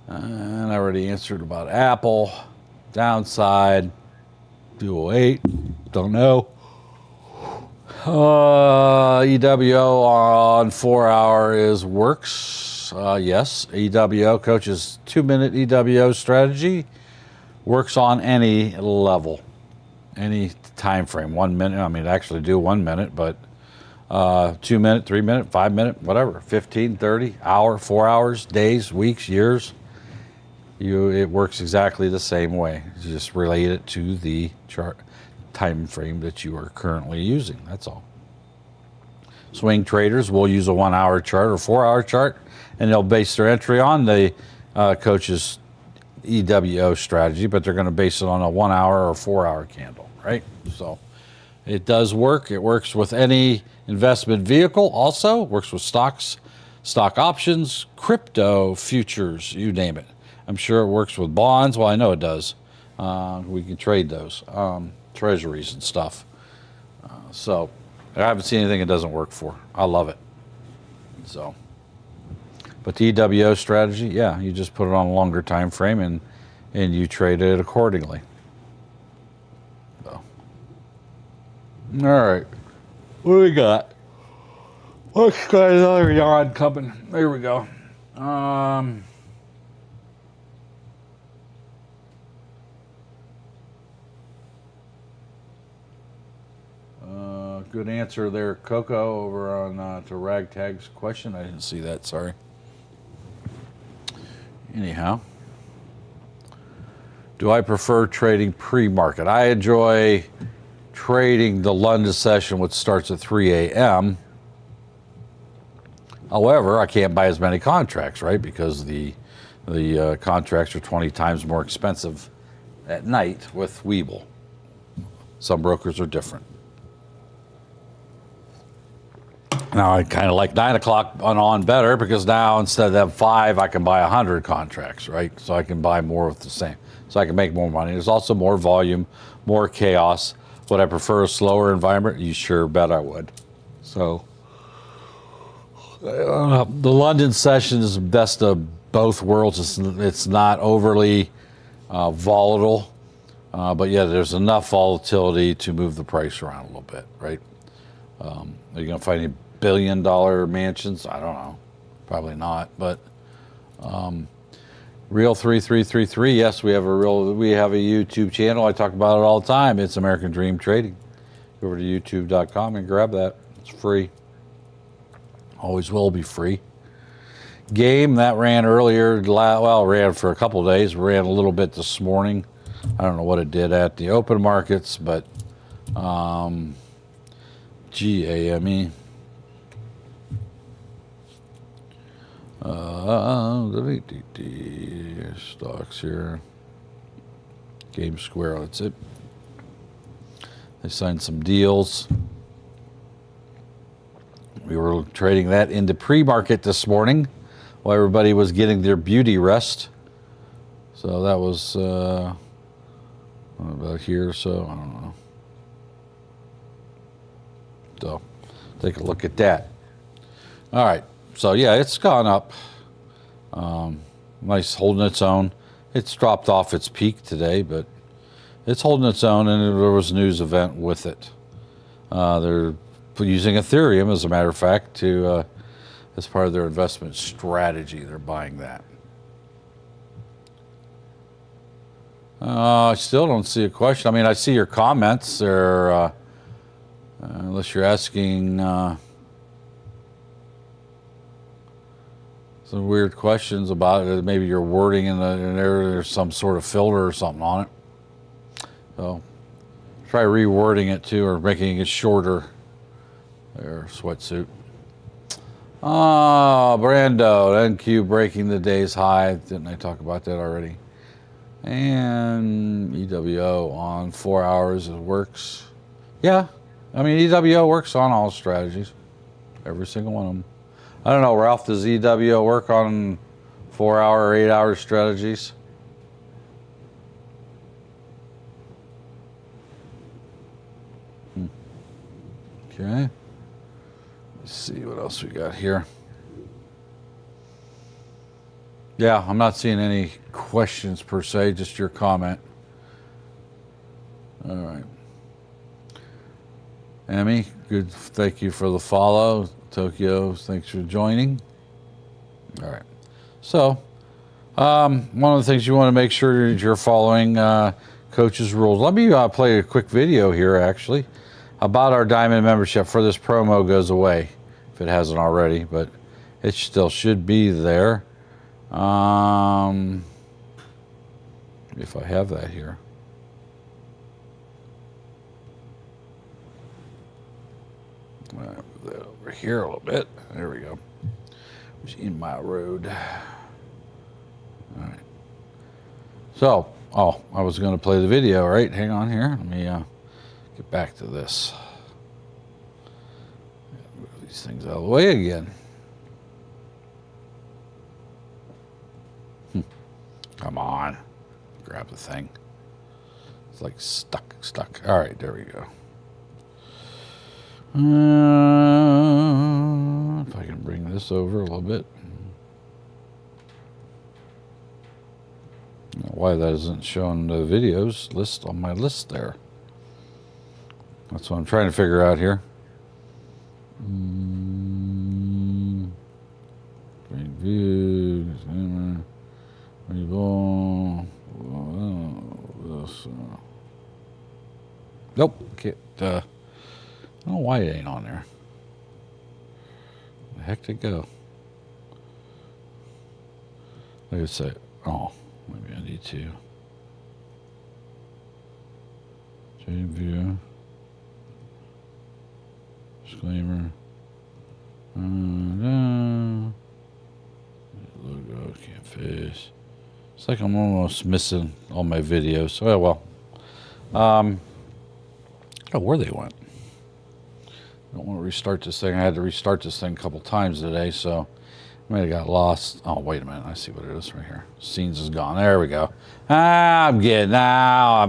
I already answered about Apple. Downside, 208. Don't know. EWO on 4 hour works. Yes, EWO, Coach's 2-minute EWO strategy works on any level, any time frame. 1 minute, actually do 1 minute, but 2 minute, 3 minute, 5 minute, whatever, 15, 30, hour, 4 hours, days, weeks, years. It works exactly the same way. You just relate it to the chart time frame that you are currently using. That's all. Swing traders will use a 1 hour chart or 4 hour chart, and they'll base their entry on the coach's EWO strategy, but they're going to base it on a 1 hour or 4 hour candle, right? So it does work. It works with any investment vehicle. Also works with stocks, stock options, crypto, futures, you name it. I'm sure it works with bonds. Well, I know it does. We can trade those, treasuries and stuff. So I haven't seen anything it doesn't work for. I love it. So, but the EWO strategy, yeah, you just put it on a longer time frame and you trade it accordingly. So, all right, what do we got? Let's got another yawn coming. There we go. Good answer there, Coco, over on to Ragtag's question. I didn't see that, sorry. Anyhow, do I prefer trading pre-market? I enjoy trading the London session, which starts at 3 a.m. However, I can't buy as many contracts, right? Because the contracts are 20 times more expensive at night with Webull. Some brokers are different. Now I kind of like 9 o'clock on better because now instead of 5, I can buy 100 contracts, right? So I can buy more of the same. So I can make more money. There's also more volume, more chaos, Would I prefer a slower environment? You sure bet I would. So the London session is the best of both worlds. It's not overly volatile, but yeah, there's enough volatility to move the price around a little bit, right? Are you going to find any billion-dollar mansions? I don't know. Probably not, but Real 3333. Yes, we have a YouTube channel. I talk about it all the time. It's American Dream Trading. Go over to youtube.com and grab that. It's free. Always will be free. Game that ran earlier. Well, ran for a couple of days. Ran a little bit this morning. I don't know what it did at the open markets, but GAME. Stocks here. Game Square, that's it. They signed some deals. We were trading that into pre-market this morning while everybody was getting their beauty rest. So that was about here, so I don't know. So take a look at that. All right. So yeah, it's gone up. Nice, holding its own. It's dropped off its peak today, but it's holding its own, and there was a news event with it. They're using Ethereum, as a matter of fact, to as part of their investment strategy. They're buying that. I still don't see a question. I mean, I see your comments. They're, unless you're asking some weird questions about it. Maybe your wording in there's some sort of filter or something on it. So try rewording it too, or making it shorter. There, sweatsuit. Oh, Brando, NQ breaking the day's high. Didn't I talk about that already? And EWO on 4 hours, it works. Yeah, I mean, EWO works on all strategies. Every single one of them. I don't know, Ralph, does EWO work on 4 hour or 8 hour strategies? Okay. Let's see what else we got here. Yeah, I'm not seeing any questions per se, just your comment. All right. Emmy, good. Thank you for the follow. Tokyo, thanks for joining. All right. So, one of the things you want to make sure you're following Coach's rules. Let me play a quick video here, actually, about our Diamond membership for this promo goes away, if it hasn't already, but it still should be there. If I have that here. Move that over here a little bit. There we go. It's in my road. All right. So, I was going to play the video, right? Hang on here. Let me get back to this. Move these things out of the way again. Come on. Grab the thing. It's like stuck. All right, there we go. If I can bring this over a little bit. I don't know why that isn't showing the videos list on my list there. That's what I'm trying to figure out here. Great view. Nope. Can't, I don't know why it ain't on there. The heck did it go? Like I say, maybe I need to. Change view. Disclaimer. Logo, can't face. It's like I'm almost missing all my videos. Oh, well. Where they went. I don't want to restart this thing. I had to restart this thing a couple times today, so I might have got lost. Oh, wait a minute. I see what it is right here. Scenes is gone. There we go. I'm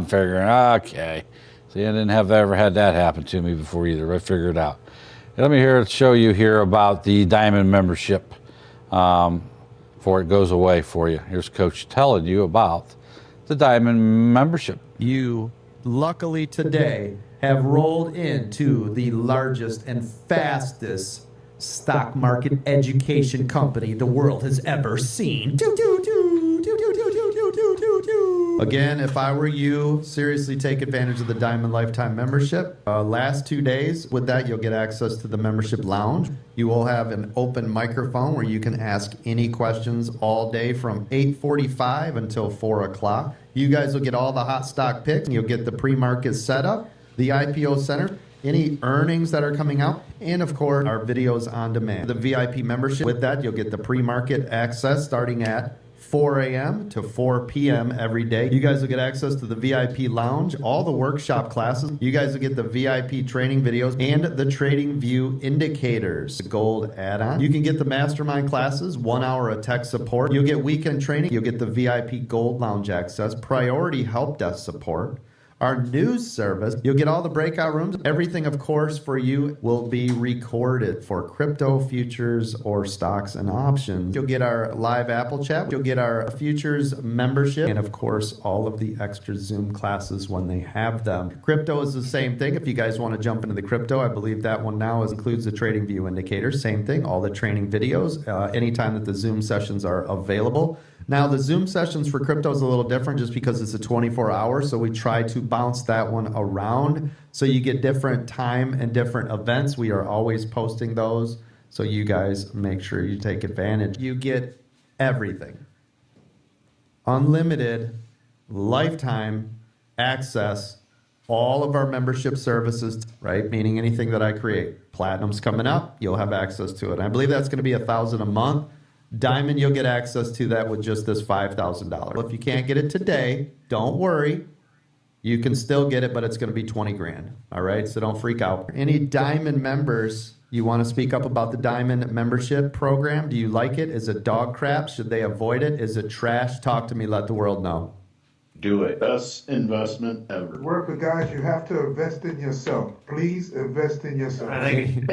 figuring. Okay. See, I didn't have ever had that happen to me before either. I figured it out. Let me show you here about the Diamond membership before it goes away for you. Here's Coach telling you about the Diamond membership. You, luckily today, have rolled into the largest and fastest stock market education company the world has ever seen. Again, if I were you, seriously take advantage of the Diamond Lifetime membership. Last 2 days, with that, you'll get access to the membership lounge. You will have an open microphone where you can ask any questions all day from 8:45 until 4 o'clock. You guys will get all the hot stock picks. You'll get the pre-market setup, the IPO center, any earnings that are coming out, and of course, our videos on demand. The VIP membership, with that, you'll get the pre-market access starting at 4 a.m. to 4 p.m. every day. You guys will get access to the VIP lounge, all the workshop classes. You guys will get the VIP training videos and the Trading View indicators, the gold add-on. You can get the mastermind classes, 1 hour of tech support. You'll get weekend training. You'll get the VIP gold lounge access, priority help desk support, our news service. You'll get all the breakout rooms. Everything, of course, for you will be recorded for crypto, futures, or stocks and options. You'll get our live Apple chat. You'll get our futures membership. And, of course, all of the extra Zoom classes when they have them. Crypto is the same thing. If you guys want to jump into the crypto, I believe that one now includes the Trading View indicator. Same thing, all the training videos, anytime that the Zoom sessions are available. Now, the Zoom sessions for crypto is a little different just because it's a 24 hours, so we try to bounce that one around so you get different time and different events. We are always posting those, so you guys make sure you take advantage. You get everything. Unlimited, lifetime access, all of our membership services, right? Meaning anything that I create. Platinum's coming up, you'll have access to it. And I believe that's going to be $1,000 a month. Diamond, you'll get access to that with just this $5,000. If you can't get it today, don't worry. You can still get it, but it's going to be 20 grand. All right, so don't freak out. Any Diamond members, you want to speak up about the Diamond membership program? Do you like it? Is it dog crap? Should they avoid it? Is it trash? Talk to me, let the world know. Do it. Best investment ever. Worker guys, you have to invest in yourself. Please invest in yourself. I think it's,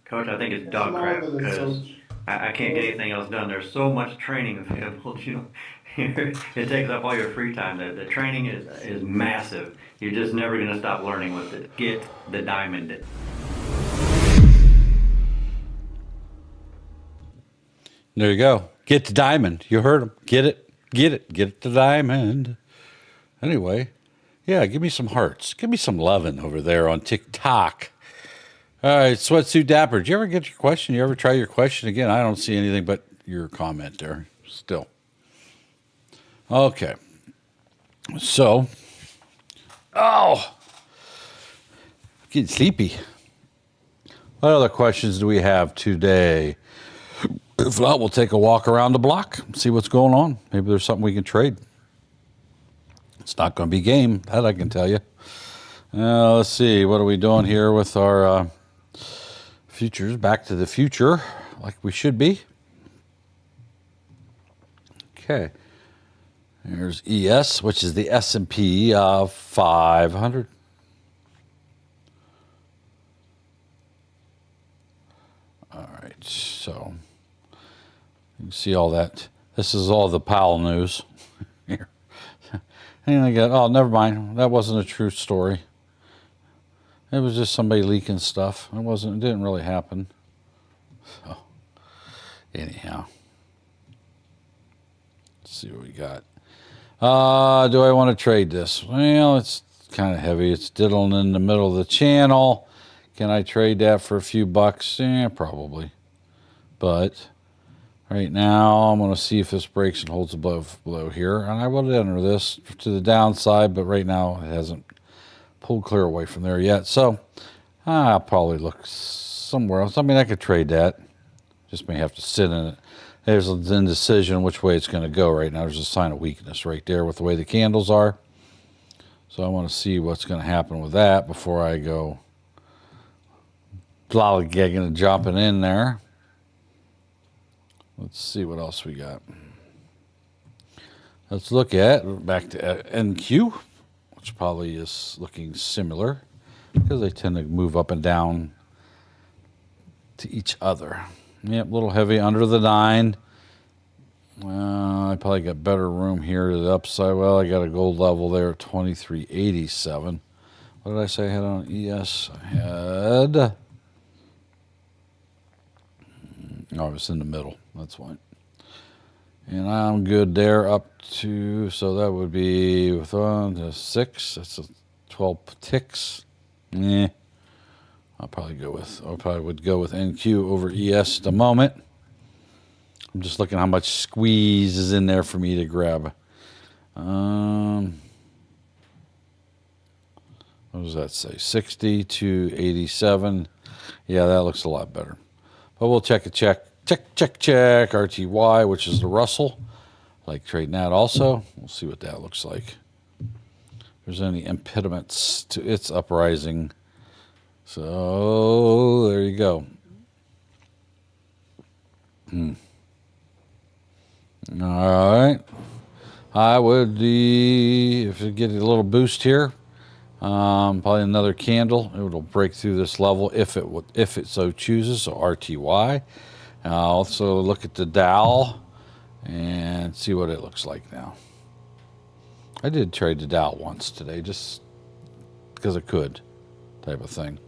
Coach, I think it's dog crap because I can't get anything else done. There's so much training available, you know. It takes up all your free time. The training is massive. You're just never going to stop learning with it. Get the Diamond. There you go. Get the Diamond. You heard him. Get it. Get it. Get the Diamond. Anyway, yeah, give me some hearts. Give me some loving over there on TikTok. All right, Sweatsuit Dapper, did you ever get your question? You ever try your question again? I don't see anything but your comment there still. Okay. So, getting sleepy. What other questions do we have today? If not, we'll take a walk around the block, see what's going on. Maybe there's something we can trade. It's not going to be game, that I can tell you. Let's see, what are we doing here with our futures? Back to the future, like we should be. Okay. Here's ES, which is the S&P 500. All right, so you can see all that. This is all the Powell news here. And I got, oh, never mind. That wasn't a true story. It was just somebody leaking stuff. It didn't really happen. So, anyhow. Let's see what we got. Do I want to trade this? Well, it's kind of heavy. It's diddling in the middle of the channel. Can I trade that for a few bucks? Yeah, probably. But right now, I'm going to see if this breaks and holds above below here. And I will enter this to the downside, but right now it hasn't pulled clear away from there yet. So I'll probably look somewhere else. I mean, I could trade that. Just may have to sit in it. There's an indecision which way it's going to go right now. There's a sign of weakness right there with the way the candles are. So I want to see what's going to happen with that before I go lollygagging and jumping in there. Let's see what else we got. Let's look at, back to NQ. which probably is looking similar because they tend to move up and down to each other. Yep, a little heavy under the 9. Well, I probably got better room here to the upside. Well, I got a gold level there at 23.87. What did I say I had on ES? I had... Oh, I was in the middle. That's why. And I'm good there up to... So that would be with 1 to 6. That's a 12 ticks. I probably would go with NQ over ES at the moment. I'm just looking how much squeeze is in there for me to grab. What does that say? 60 to 87. Yeah, that looks a lot better. But we'll check. RTY, which is the Russell. Like trading that also. We'll see what that looks like. If there's any impediments to its uprising. So there you go. All right. I would, if you get a little boost here, probably another candle. It'll break through this level if it so chooses. So RTY. I'll also look at the Dow and see what it looks like now. I did trade the Dow once today, just because I could, type of thing.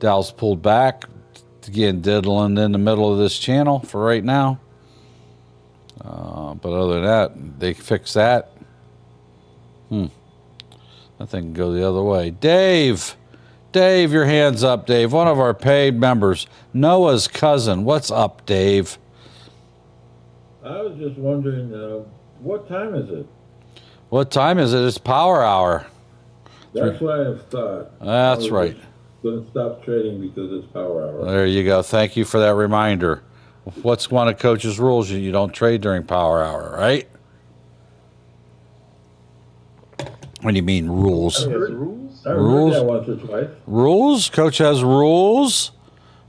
Dow's pulled back, again diddling in the middle of this channel for right now. But other than that, they fix that. That thing can go the other way. Dave, your hand's up, Dave. One of our paid members, Noah's cousin. What's up, Dave? I was just wondering, what time is it? What time is it? It's power hour. That's what I thought. That's right. Going to stop trading because it's power hour. There you go. Thank you for that reminder. What's one of Coach's rules? You don't trade during power hour, right? What do you mean rules? I heard that once or twice. Rules? Coach has rules?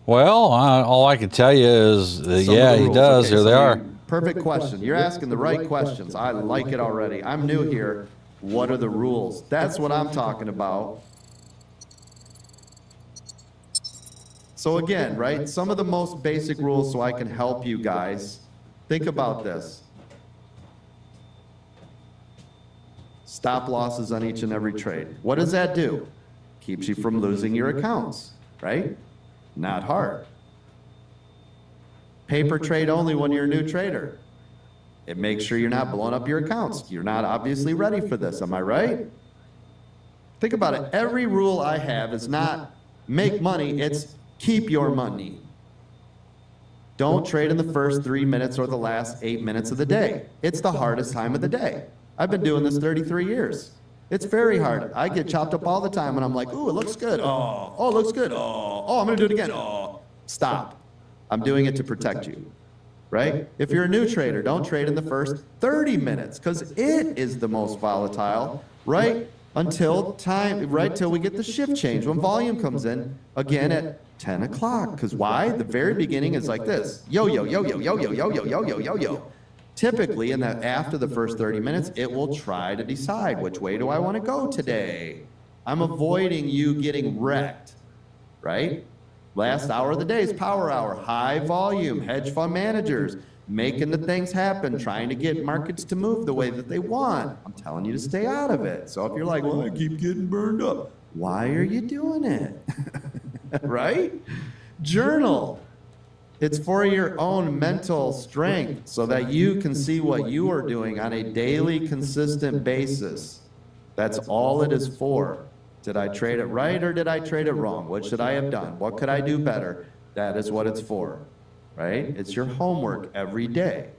Well, all I can tell you is, yeah, he does. Okay, Here they are. Perfect question. You're asking the right questions. I like it already. I'm new here. What are the rules? That's what I'm talking about. So again, right, some of the most basic rules so I can help you guys. Think about this. Stop losses on each and every trade. What does that do? Keeps you from losing your accounts, right? Not hard. Paper trade only when you're a new trader. It makes sure you're not blowing up your accounts. You're not obviously ready for this, am I right? Think about it. Every rule I have is not make money, it's keep your money. Don't trade in the first 3 minutes or the last 8 minutes of the day. It's the hardest time of the day. I've been doing this 33 years. It's very hard. I get chopped up all the time and I'm like, ooh, it looks good. Oh, it looks good. Oh, I'm going to do it again. Oh, stop. I'm doing it to protect you, right? If you're a new trader, don't trade in the first 30 minutes because it is the most volatile, right? Until we get the shift change when volume comes in again at 10 o'clock. Because why? The very beginning is like this. Yo, yo, yo, yo, yo, yo, yo, yo, yo, yo, yo, yo. Typically, after the first 30 minutes, it will try to decide which way do I want to go today. I'm avoiding you getting wrecked, right? Last hour of the day is power hour, high volume, hedge fund managers, making the things happen, trying to get markets to move the way that they want. I'm telling you to stay out of it. So if you're like, well, I keep getting burned up, why are you doing it? Right? Journal. It's for your own mental strength so that you can see what you are doing on a daily, consistent basis. That's all it is for. Did I trade it right or did I trade it wrong? What should I have done? What could I do better? That is what it's for, right? It's your homework every day.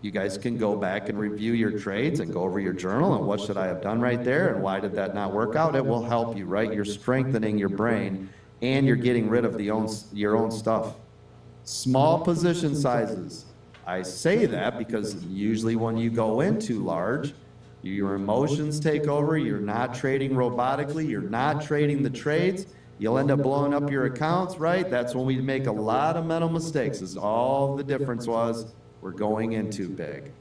You guys can go back and review your trades and go over your journal and what should I have done right there and why did that not work out? It will help you, right? You're strengthening your brain and you're getting rid of your own stuff. Small position sizes. I say that because usually when you go in too large, your emotions take over, you're not trading robotically, you're not trading the trades, you'll end up blowing up your accounts, right? That's when we make a lot of mental mistakes, is all the difference was we're going in too big.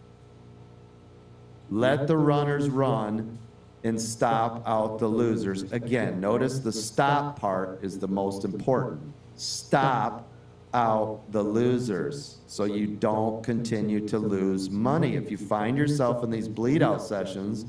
Let the runners run and stop out the losers. Again, notice the stop part is the most important. Stop out the losers so you don't continue to lose money. If you find yourself in these bleed out sessions,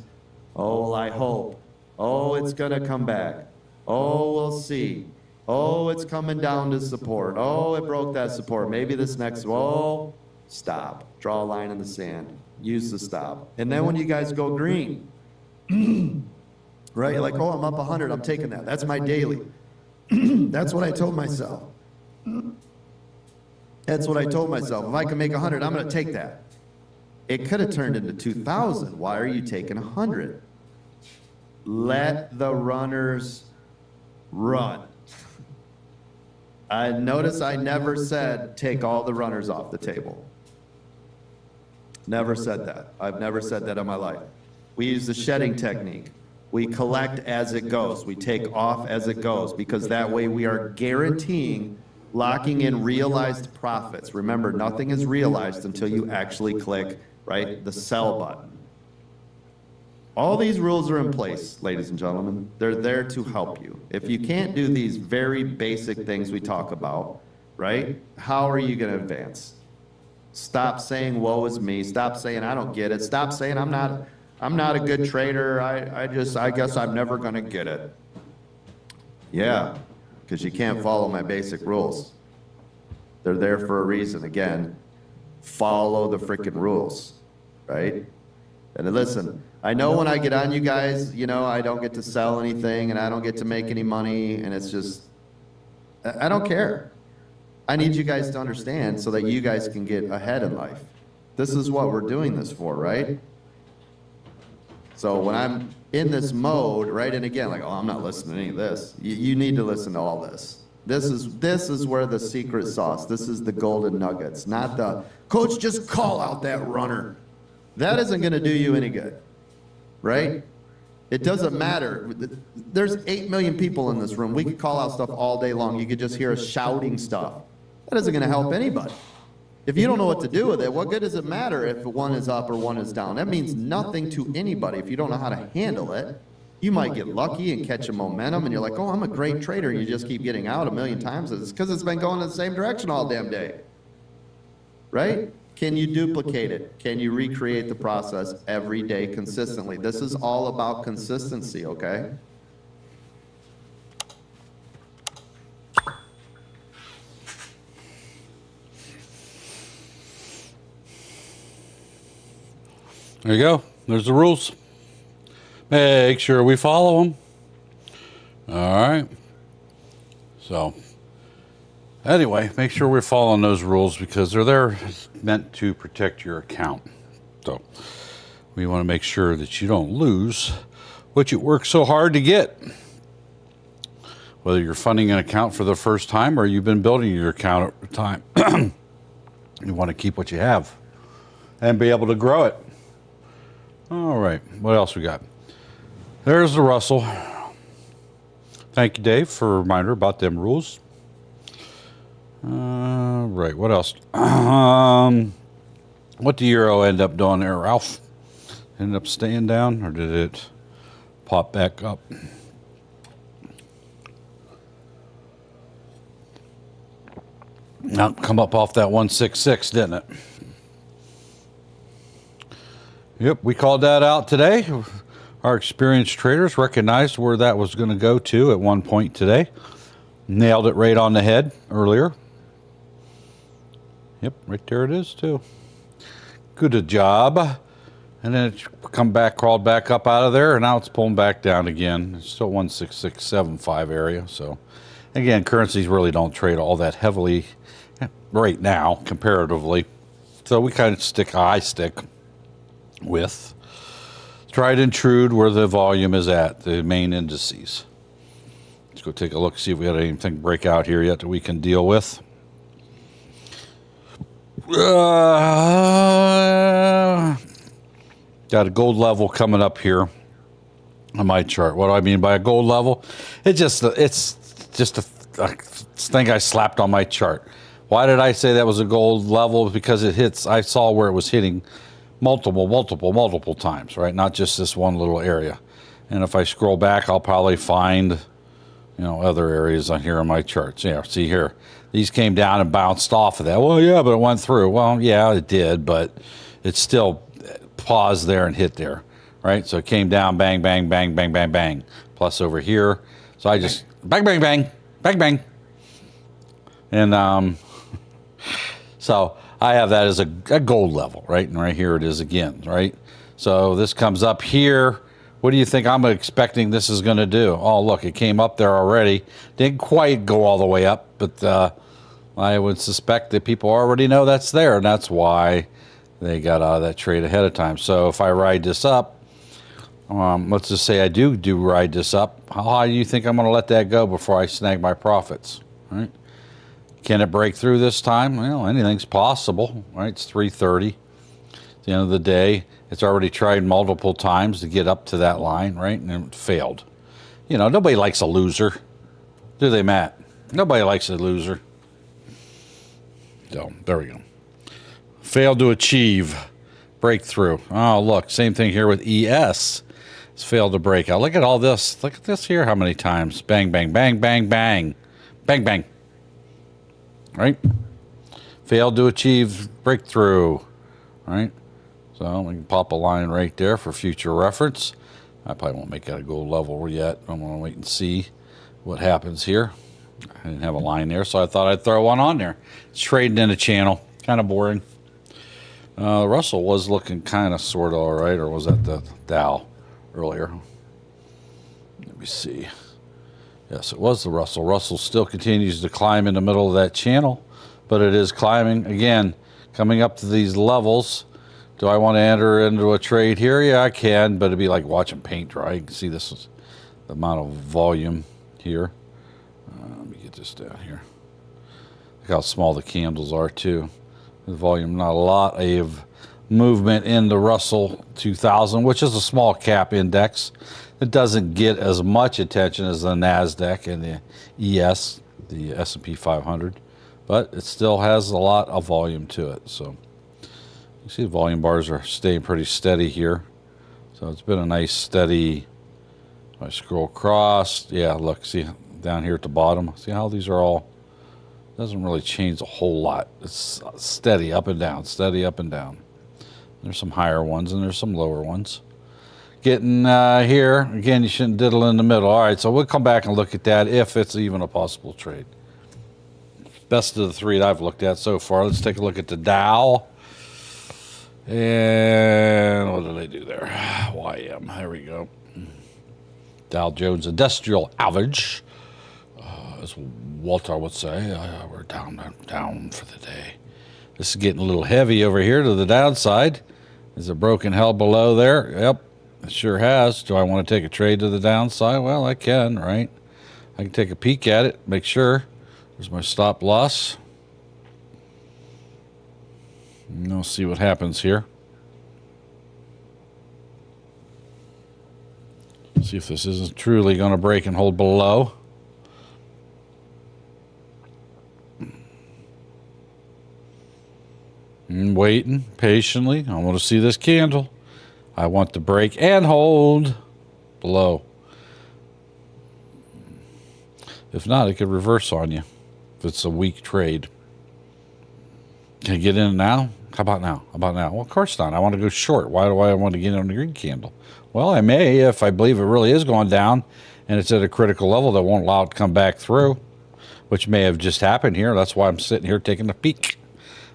oh, well, I hope. Oh, it's going to come back. Oh, we'll see. Oh, it's coming down to support. Oh, it broke that support. Maybe this next, oh, stop. Draw a line in the sand. Use the stop. And then when you guys go green, right? You're like, oh, I'm up 100. I'm taking that. That's my daily. That's what I told myself. That's what I told myself. If I can make 100, I'm going to take that. It could have turned into 2,000. Why are you taking 100? Let the runners run. I notice I never said take all the runners off the table. Never said that. I've never said that in my life. We use the shedding technique. We collect as it goes. We take off as it goes because that way we are guaranteeing locking in realized profits. Remember, nothing is realized until you actually click, right, the sell button. All these rules are in place, ladies and gentlemen. They're there to help you. If you can't do these very basic things we talk about, right, how are you going to advance? Stop saying, woe is me. Stop saying, I don't get it. Stop saying, I'm not a good trader. I guess I'm never going to get it. Yeah, because you can't follow my basic rules. They're there for a reason. Again, follow the freaking rules, right? And listen, I know when I get on you guys, you know, I don't get to sell anything and I don't get to make any money, and it's just, I don't care. I need you guys to understand so that you guys can get ahead in life. This is what we're doing this for, right? So when I'm in this mode, right, and again, like, oh, I'm not listening to any of this. You need to listen to all this. This is where the secret sauce, this is the golden nuggets, not the, coach, just call out that runner. That isn't going to do you any good, right? It doesn't matter. There's 8 million people in this room. We could call out stuff all day long. You could just hear us shouting stuff. That isn't going to help anybody. If you don't know what to do with it, what good does it matter if one is up or one is down? That means nothing to anybody if you don't know how to handle it. You might get lucky and catch a momentum, and you're like, oh, I'm a great trader, and you just keep getting out a million times. It's because it's been going in the same direction all damn day, right? Can you duplicate it? Can you recreate the process every day consistently? This is all about consistency, okay? There you go. There's the rules. Make sure we follow them. All right. So, anyway, make sure we're following those rules because they're there meant to protect your account. So, we want to make sure that you don't lose what you worked so hard to get. Whether you're funding an account for the first time or you've been building your account over time, you want to keep what you have and be able to grow it. All right, what else we got? There's the Russell. Thank you, Dave, for a reminder about them rules. Right, what else? What did Euro end up doing there, Ralph? Ended up staying down, or did it pop back up? Now, come up off that 166, didn't it? Yep, we called that out today. Our experienced traders recognized where that was going to go to at one point today. Nailed it right on the head earlier. Yep, right there it is too. Good job. And then it's crawled back up out of there, and now it's pulling back down again. It's still 16675 area. So again, currencies really don't trade all that heavily right now comparatively. So we kind of I stick with tried and true where the volume is at, the main indices. Let's go take a look, see if we got anything break out here yet that we can deal with. Got a gold level coming up here on my chart. What do I mean by a gold level? It's just a thing I slapped on my chart. Why did I say that was a gold level? Because it hits, I saw where it was hitting multiple times, right? Not just this one little area. And if I scroll back, I'll probably find, other areas on here on my charts. Yeah, see here. These came down and bounced off of that. Well, yeah, but it went through. Well, yeah, it did, but it still paused there and hit there, right? So it came down, bang, bang, bang, bang, bang, bang. Plus over here. So I just, bang, bang, bang, bang, bang. And so I have that as a gold level, right? And right here it is again, right? So this comes up here. What do you think I'm expecting this is going to do? Oh, look, it came up there already. Didn't quite go all the way up, but I would suspect that people already know that's there, and that's why they got out of that trade ahead of time. So if I ride this up, let's just say I do ride this up, how high do you think I'm going to let that go before I snag my profits, right? Can it break through this time? Well, anything's possible, right? It's 3:30. At the end of the day, it's already tried multiple times to get up to that line, right? And it failed. Nobody likes a loser. Do they, Matt? Nobody likes a loser. So, there we go. Failed to achieve breakthrough. Oh, look, same thing here with ES. It's failed to break out. Look at all this. Look at this here, how many times. Bang, bang, bang, bang, bang. Bang, bang. Right? Failed to achieve breakthrough. Right? So we can pop a line right there for future reference. I probably won't make that a gold level yet. I'm going to wait and see what happens here. I didn't have a line there, so I thought I'd throw one on there. It's trading in a channel. Kind of boring. Russell was looking kind of sort of all right, or was that the Dow earlier? Let me see. Yes, it was the Russell. Russell still continues to climb in the middle of that channel, but it is climbing. Again, coming up to these levels. Do I want to enter into a trade here? Yeah, I can, but it'd be like watching paint dry. You can see this is the amount of volume here. Let me get this down here. Look how small the candles are, too. The volume, not a lot of movement in the Russell 2000, which is a small cap index. It doesn't get as much attention as the NASDAQ and the ES, the S&P 500, but it still has a lot of volume to it. So you see the volume bars are staying pretty steady here. So it's been a nice steady, if I scroll across, yeah, look, see down here at the bottom, see how these are all, doesn't really change a whole lot. It's steady up and down, steady up and down. There's some higher ones and there's some lower ones. Getting here, again, you shouldn't diddle in the middle. All right, so we'll come back and look at that if it's even a possible trade. Best of the three that I've looked at so far. Let's take a look at the Dow. And what did I do there? YM, there we go. Dow Jones Industrial Average. As Walter would say, we're down for the day. This is getting a little heavy over here to the downside. Is it broken hell below there? Yep, it sure has. Do I want to take a trade to the downside? Well, I can, right? I can take a peek at it, make sure. There's my stop loss. And we'll see what happens here. See if this isn't truly going to break and hold below. And waiting patiently. I want to see this candle. I want to break and hold below. If not, it could reverse on you if it's a weak trade. Can I get in now? How about now? How about now? Well, of course not. I want to go short. Why do I want to get in on the green candle? Well, I may if I believe it really is going down and it's at a critical level that won't allow it to come back through, which may have just happened here. That's why I'm sitting here taking a peek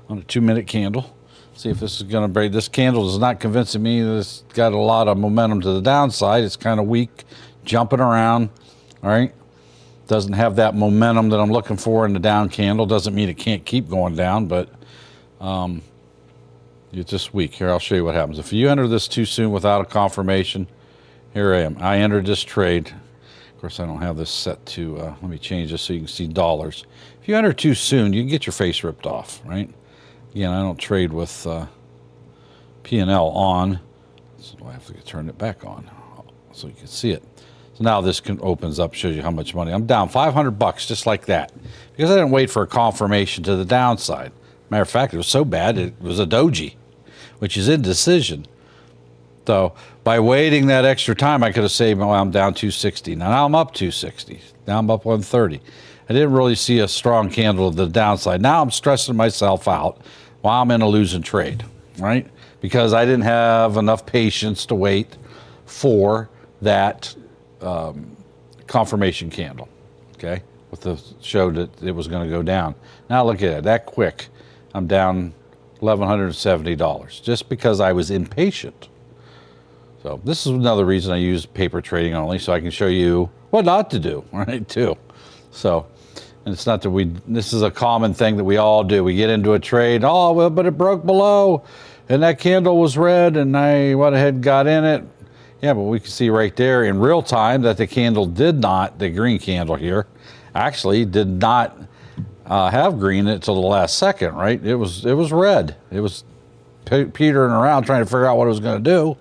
on a 2-minute candle. See if this is going to break. This candle is not convincing me that it's got a lot of momentum to the downside. It's kind of weak, jumping around, all right? Doesn't have that momentum that I'm looking for in the down candle. Doesn't mean it can't keep going down, but it's just weak. Here, I'll show you what happens. If you enter this too soon without a confirmation, here I am. I entered this trade. Of course, I don't have this set to, let me change this so you can see dollars. If you enter too soon, you can get your face ripped off, right? Again, I don't trade with P&L on, so I have to turn it back on so you can see it. So now this opens up, shows you how much money. I'm down $500 just like that because I didn't wait for a confirmation to the downside. Matter of fact, it was so bad, it was a doji, which is indecision. So by waiting that extra time, I could have saved, well, I'm down 260. Now I'm up 260. Now I'm up 130. I didn't really see a strong candle to the downside. Now I'm stressing myself out while I'm in a losing trade, right? Because I didn't have enough patience to wait for that confirmation candle, okay? With the showed that it was going to go down. Now look at it, that quick. I'm down $1,170 just because I was impatient. So this is another reason I use paper trading only, so I can show you what not to do, right, too. So, and it's not that this is a common thing that we all do. We get into a trade, oh, well, but it broke below, and that candle was red, and I went ahead and got in it. Yeah, but we can see right there in real time that the candle did not, the green candle here, actually did not have green until the last second, right? It was red. It was petering around trying to figure out what it was going to do.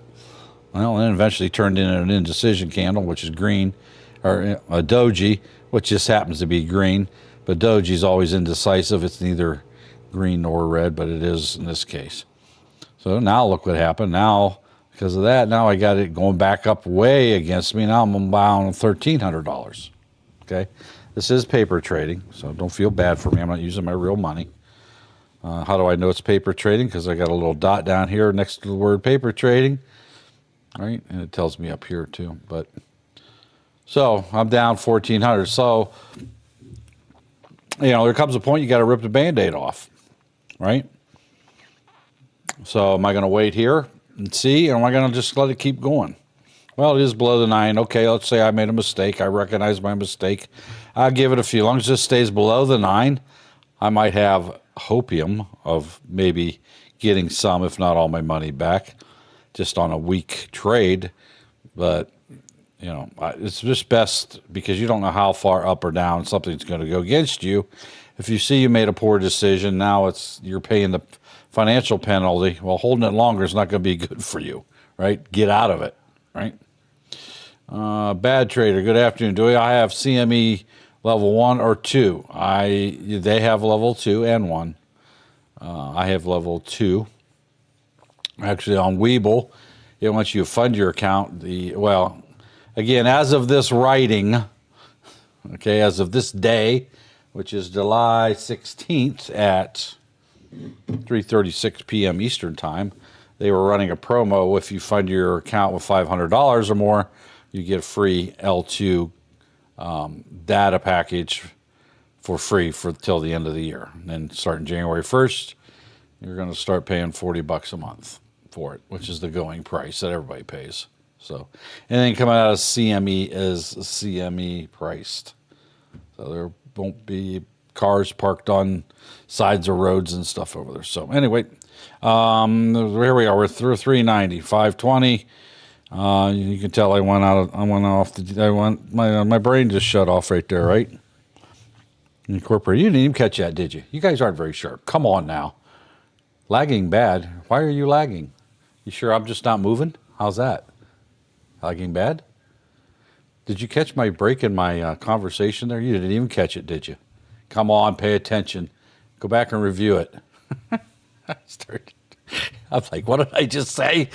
Well, and then eventually turned into an indecision candle, which is green, or a doji, which just happens to be green. But doji is always indecisive. It's neither green nor red, but it is in this case. So now look what happened. Now, because of that, now I got it going back up way against me. Now I'm down $1,300. Okay, this is paper trading, so don't feel bad for me. I'm not using my real money. How do I know it's paper trading? Because I got a little dot down here next to the word paper trading. Right, and it tells me up here too. But so I'm down 1,400. So there comes a point you got to rip the Band-Aid off, right? So am I going to wait here and see, or am I going to just let it keep going? Well, it is below the 9. Okay, let's say I made a mistake. I recognize my mistake. I'll give it a few. As long as it stays below the 9, I might have hopium of maybe getting some, if not all, my money back, just on a weak trade. But it's just best, because you don't know how far up or down something's going to go against you. If you see you made a poor decision, now you're paying the financial penalty. Well, holding it longer is not going to be good for you, right? Get out of it, right? Bad trader, good afternoon. Do I have CME level 1 or 2? They have level 2 and 1. I have level 2. Actually, on Webull, once you fund your account, again, as of this writing, okay, as of this day, which is July 16th at 3:36 p.m. Eastern Time, they were running a promo. If you fund your account with $500 or more, you get a free L2 data package for free till the end of the year. And then starting January 1st, you're going to start paying $40 a month for it, which is the going price that everybody pays. So anything coming out of CME is CME priced. So there won't be cars parked on sides of roads and stuff over there. So anyway, here we are. We're through 390, 520. You can tell I went off. My brain just shut off right there, right? Incorporate. You didn't even catch that, did you? You guys aren't very sharp. Come on now. Lagging bad. Why are you lagging? You sure I'm just not moving? How's that? Lagging bad? Did you catch my break in my conversation there? You didn't even catch it, did you? Come on, pay attention. Go back and review it. I'm like, what did I just say?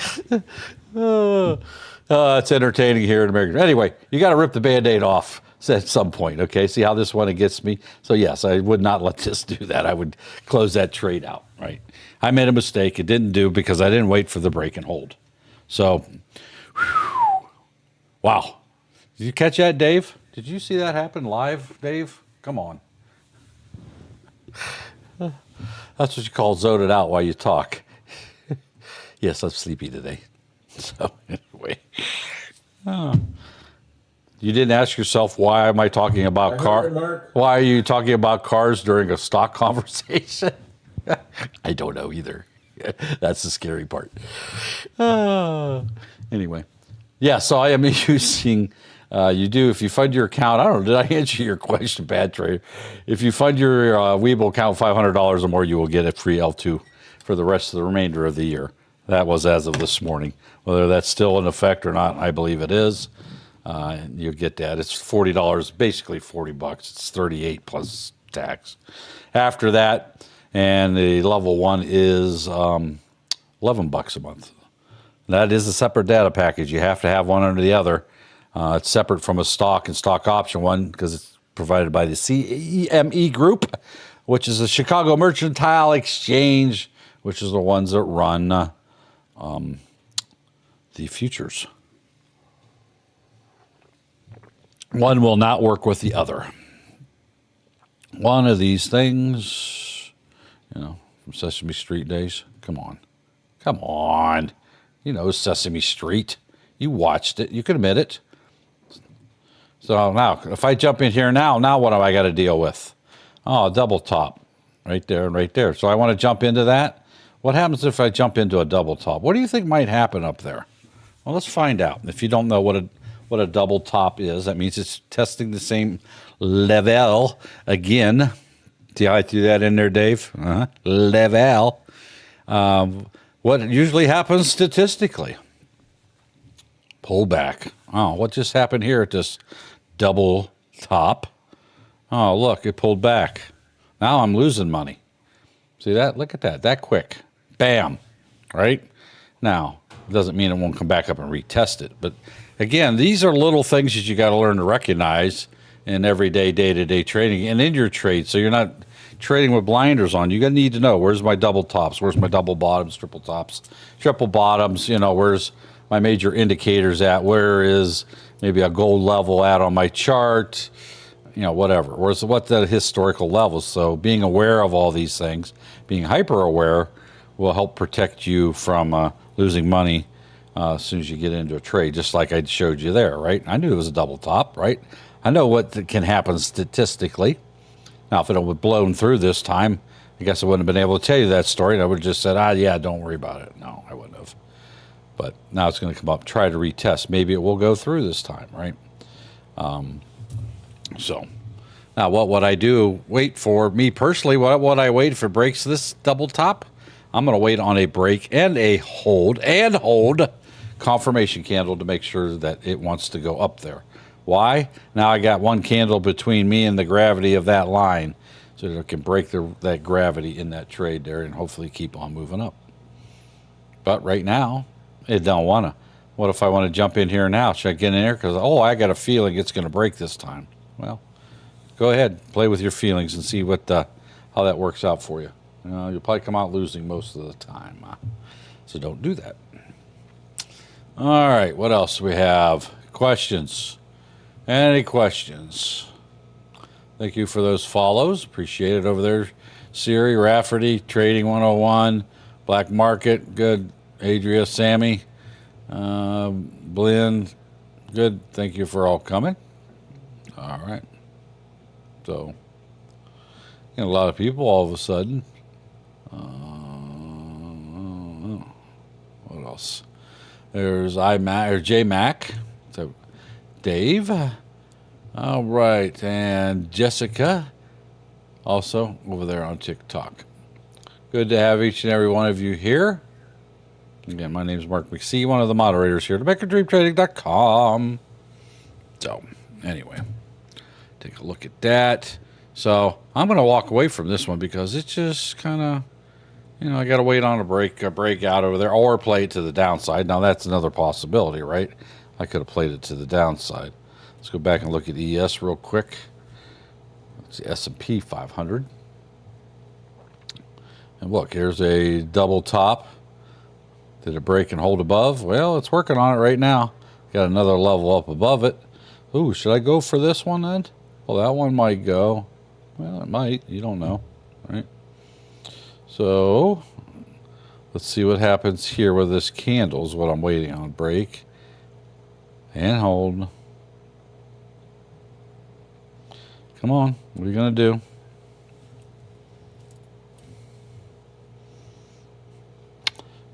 It's entertaining here in America. Anyway, you got to rip the Band-Aid off at some point, okay? See how this one gets me? So, yes, I would not let this do that. I would close that trade out, right? I made a mistake. It didn't do because I didn't wait for the break and hold. So, wow. Did you catch that, Dave? Did you see that happen live, Dave? Come on. That's what you call zoned out while you talk. Yes, I'm sleepy today. So anyway, you didn't ask yourself, why am I talking about cars? Why are you talking about cars during a stock conversation? I don't know either. That's the scary part. Anyway, yeah. So I am using. If you fund your account, I don't know, did I answer your question, bad trader? If you fund your Webull account $500 or more, you will get a free L2 for the rest of the remainder of the year. That was as of this morning. Whether that's still in effect or not, I believe it is. You'll get that. It's $40, basically $40. It's $38 plus tax. After that, and the level 1 is $11 a month. That is a separate data package. You have to have one under the other. It's separate from a stock and stock option one because it's provided by the CME Group, which is the Chicago Mercantile Exchange, which is the ones that run the futures. One will not work with the other. One of these things, from Sesame Street days. Come on. You know Sesame Street. You watched it. You can admit it. So now, if I jump in here now what do I got to deal with? Oh, a double top. Right there and right there. So I want to jump into that. What happens if I jump into a double top? What do you think might happen up there? Well, let's find out. If you don't know what a double top is, that means it's testing the same level again. See how I threw that in there, Dave? Level. What usually happens statistically? Pull back. Oh, what just happened here at this double top? Oh, look, it pulled back. Now I'm losing money. See that? Look at that. That quick. Bam. Right? Now, it doesn't mean it won't come back up and retest it. But again, these are little things that you got to learn to recognize in everyday, day-to-day trading and in your trade. So you're not trading with blinders on. You're going to need to know, where's my double tops? Where's my double bottoms, triple tops, triple bottoms? Where's my major indicators at? Where is maybe a gold level at on my chart? Whatever. What's the historical levels? So being aware of all these things, being hyper aware, will help protect you from losing money as soon as you get into a trade, just like I showed you there, right? I knew it was a double top, right? I know what can happen statistically. Now, if it would have blown through this time, I guess I wouldn't have been able to tell you that story, and I would have just said, yeah, don't worry about it. No, I wouldn't have. But now it's going to come up, try to retest. Maybe it will go through this time, right? So now what would I do? Wait for me personally, what would I wait if it breaks this double top? I'm going to wait on a break and a hold confirmation candle to make sure that it wants to go up there. Why? Now I got one candle between me and the gravity of that line so that it can break that gravity in that trade there and hopefully keep on moving up. But right now, it don't want to. What if I want to jump in here now? Should I get in there? Because, I got a feeling it's going to break this time. Well, go ahead. Play with your feelings and see how that works out for you. You'll probably come out losing most of the time. So don't do that. All right. What else do we have? Questions? Any questions? Thank you for those follows. Appreciate it over there. Siri, Rafferty, Trading 101, Black Market, good. Adria, Sammy, Blinn, good. Thank you for all coming. All right. So, a lot of people all of a sudden. What else? There's J Mac. So, Dave. All right, and Jessica, also over there on TikTok. Good to have each and every one of you here. Again, my name is Mark McSee, one of the moderators here at MakerDreamTrading.com. So, anyway, take a look at that. So, I'm going to walk away from this one because it's just kind of, I got to wait on a breakout over there or play it to the downside. Now, that's another possibility, right? I could have played it to the downside. Let's go back and look at ES real quick. It's the S&P 500. And look, here's a double top. Did it break and hold above? Well, it's working on it right now. Got another level up above it. Ooh, should I go for this one then? Well, that one might go. Well, it might. You don't know, right? So, let's see what happens here with this candle is what I'm waiting on. Break and hold. Come on. What are you going to do?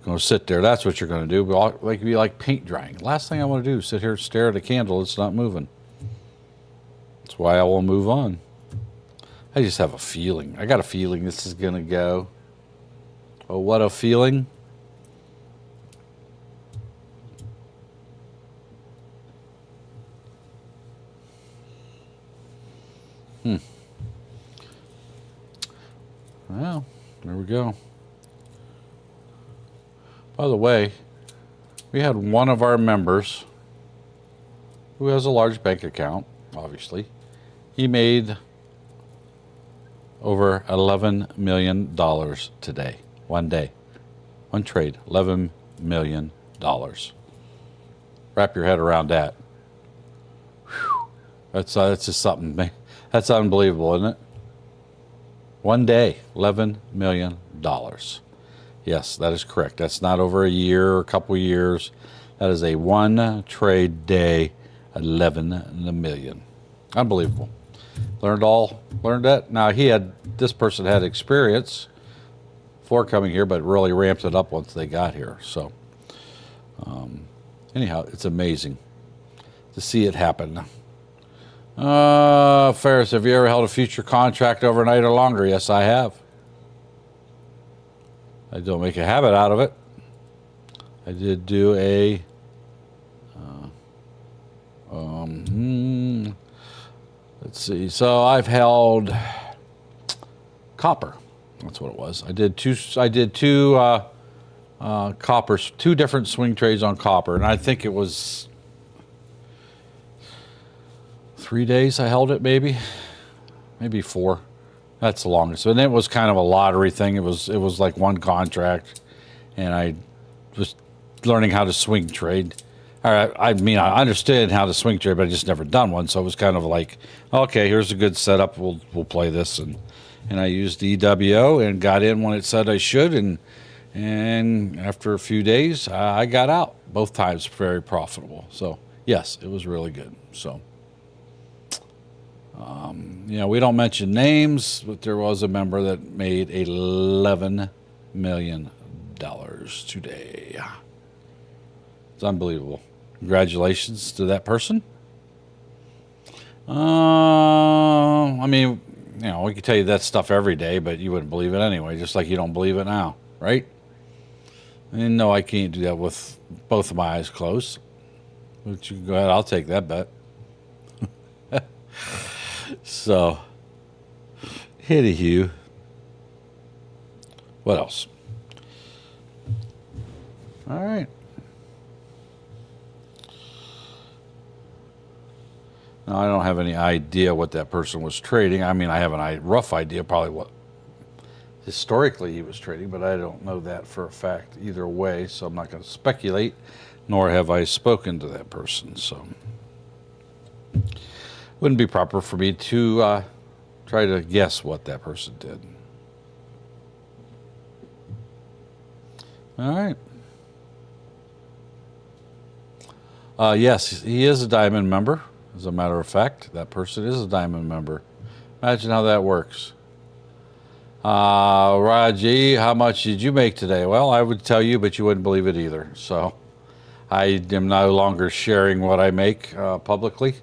Going to sit there. That's what you're going to do. Be like paint drying. Last thing I want to do is sit here and stare at a candle. It's not moving. That's why I will move on. I just have a feeling. I got a feeling this is going to go. Oh, what a feeling. Well, there we go. By the way, we had one of our members who has a large bank account, obviously. He made over $11 million today, one day, one trade, $11 million. Wrap your head around that. Whew. That's just something, man. That's unbelievable, isn't it? One day, $11 million. Yes, that is correct. That's not over a year or a couple of years. That is a one trade day, 11 million. Unbelievable. Learned that. Now this person had experience before coming here, but really ramped it up once they got here. So anyhow, it's amazing to see it happen. Ferris, have you ever held a future contract overnight or longer? Yes, I have. I don't make a habit out of it. I did do a let's see. So I've held copper. That's what it was. I did two coppers, two different swing trades on copper, and I think it was 3 days I held it, maybe 4. That's the longest. And it was kind of a lottery thing. It was like one contract, and I was learning how to swing trade. I mean, I understood how to swing trade, but I just never done one. So it was kind of like, okay, here's a good setup. We'll play this, and I used EWO and got in when it said I should, and after a few days, I got out both times, very profitable. So yes, it was really good. So. We don't mention names, but there was a member that made $11 million today. It's unbelievable. Congratulations to that person. I mean, we could tell you that stuff every day, but you wouldn't believe it anyway, just like you don't believe it now, right? And no, I can't do that with both of my eyes closed. But you can go ahead, I'll take that bet. So, anywho, what else? All right. Now, I don't have any idea what that person was trading. I mean, I have a rough idea probably what historically he was trading, but I don't know that for a fact either way, so I'm not going to speculate, nor have I spoken to that person, so wouldn't be proper for me to try to guess what that person did. All right. Yes, he is a Diamond member. As a matter of fact, that person is a Diamond member. Imagine how that works. Raji, how much did you make today? Well, I would tell you, but you wouldn't believe it either. So I am no longer sharing what I make publicly.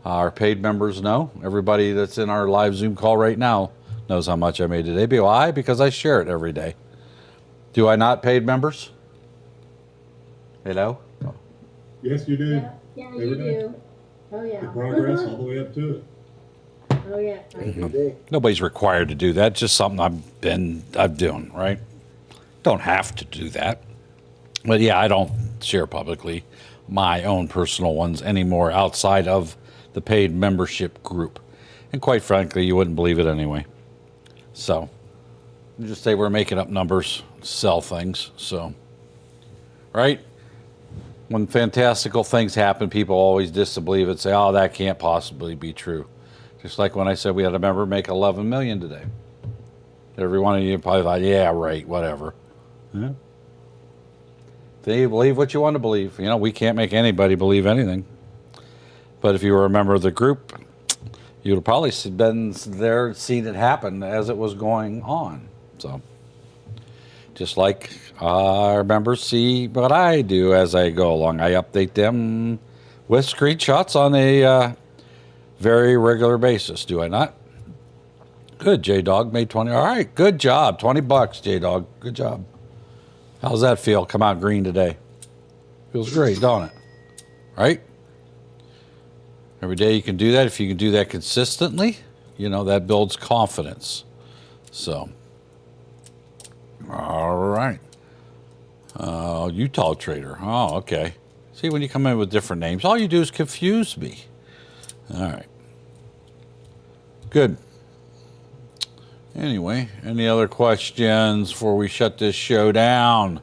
Our paid members know. Everybody that's in our live Zoom call right now knows how much I made today. Why? Because I share it every day. Do I not, paid members? Hello? Yes, you do. Yeah, you do. Oh, yeah. The progress all the way up to it. Oh, yeah. Nobody's required to do that. Just something I'm doing, right? Don't have to do that. But yeah, I don't share publicly my own personal ones anymore outside of the paid membership group. And quite frankly, you wouldn't believe it anyway. So, you just say we're making up numbers, sell things, so, right? When fantastical things happen, people always disbelieve it, say, oh, that can't possibly be true. Just like when I said we had a member make 11 million today. Every one of you probably thought, yeah, right, whatever. Yeah. Then you believe what you want to believe. We can't make anybody believe anything. But if you were a member of the group, you'd have probably been there, seen it happen as it was going on. So, just like our members see what I do as I go along. I update them with screenshots on a very regular basis, do I not? Good, J-Dog made 20. All right, good job. $20, J-Dog. Good job. How's that feel? Come out green today. Feels great, don't it? Right? Every day you can do that. If you can do that consistently, that builds confidence. So, all right. Utah Trader. Oh, okay. See, when you come in with different names, all you do is confuse me. All right. Good. Anyway, any other questions before we shut this show down?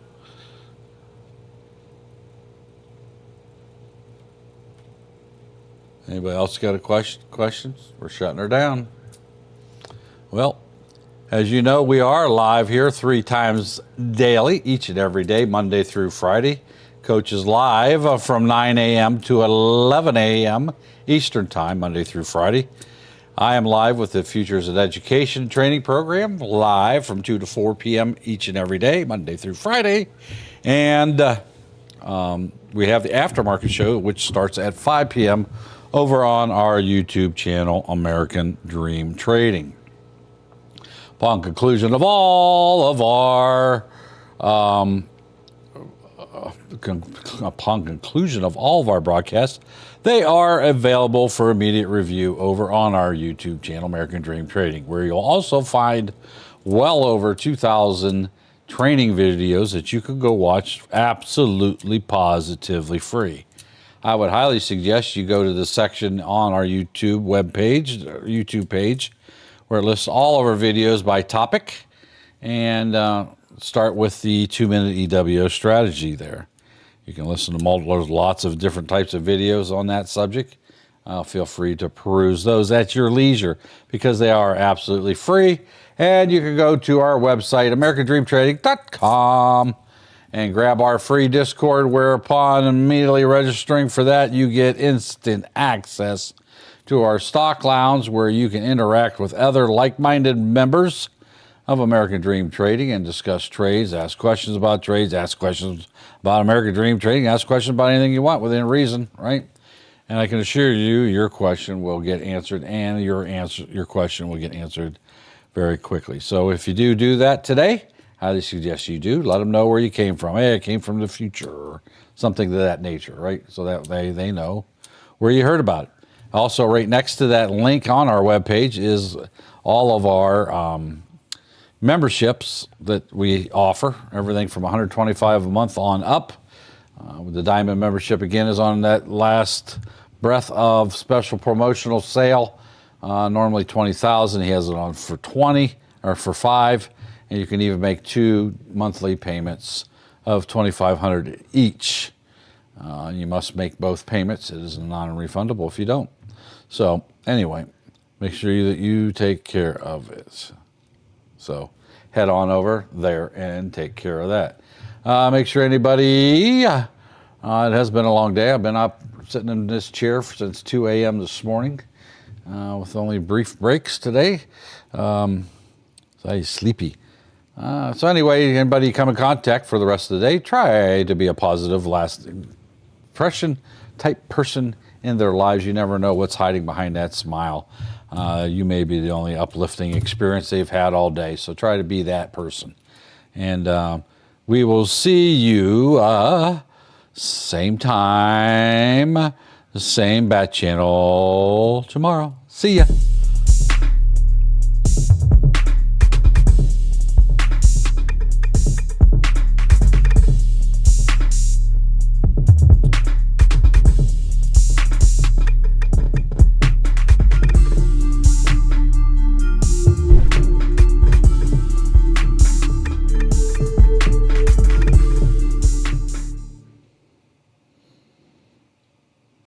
Anybody else got a questions? We're shutting her down. Well, as you know, we are live here 3 times daily, each and every day, Monday through Friday. Coach is live from 9 a.m. to 11 a.m. Eastern Time, Monday through Friday. I am live with the Futures in Education training program, live from 2 to 4 p.m. each and every day, Monday through Friday. And we have the aftermarket show, which starts at 5 p.m. over on our YouTube channel, American Dream Trading. Upon conclusion of all of our broadcasts, they are available for immediate review over on our YouTube channel, American Dream Trading, where you'll also find well over 2,000 training videos that you can go watch absolutely positively free. I would highly suggest you go to the section on our YouTube page, where it lists all of our videos by topic, and start with the 2-minute EWO strategy there. You can listen to lots of different types of videos on that subject. Feel free to peruse those at your leisure because they are absolutely free. And you can go to our website, AmericanDreamTrading.com, and grab our free Discord, whereupon immediately registering for that, you get instant access to our stock lounge where you can interact with other like-minded members of American Dream Trading and discuss trades, ask questions about trades, ask questions about American Dream Trading, ask questions about anything you want within reason, right? And I can assure you, your question will get answered, and your question will get answered very quickly. So if you do that today, I highly suggest you do. Let them know where you came from. Hey, I came from the future, or something of that nature, right? So that they know where you heard about it. Also, right next to that link on our webpage is all of our memberships that we offer, everything from $125 a month on up. The Diamond membership, again, is on that last breath of special promotional sale. Normally $20,000. He has it on for $20 or for $5, and you can even make 2 monthly payments of $2,500 each. You must make both payments. It is non-refundable if you don't. So anyway, make sure that you take care of it. So head on over there and take care of that. Make sure anybody, it has been a long day. I've been up sitting in this chair since 2 a.m. this morning with only brief breaks today. So I'm sleepy. So anyway, anybody come in contact for the rest of the day, try to be a positive last impression type person in their lives. You never know what's hiding behind that smile. You may be the only uplifting experience they've had all day. So try to be that person. And we will see you same time, the same bat channel tomorrow. See ya.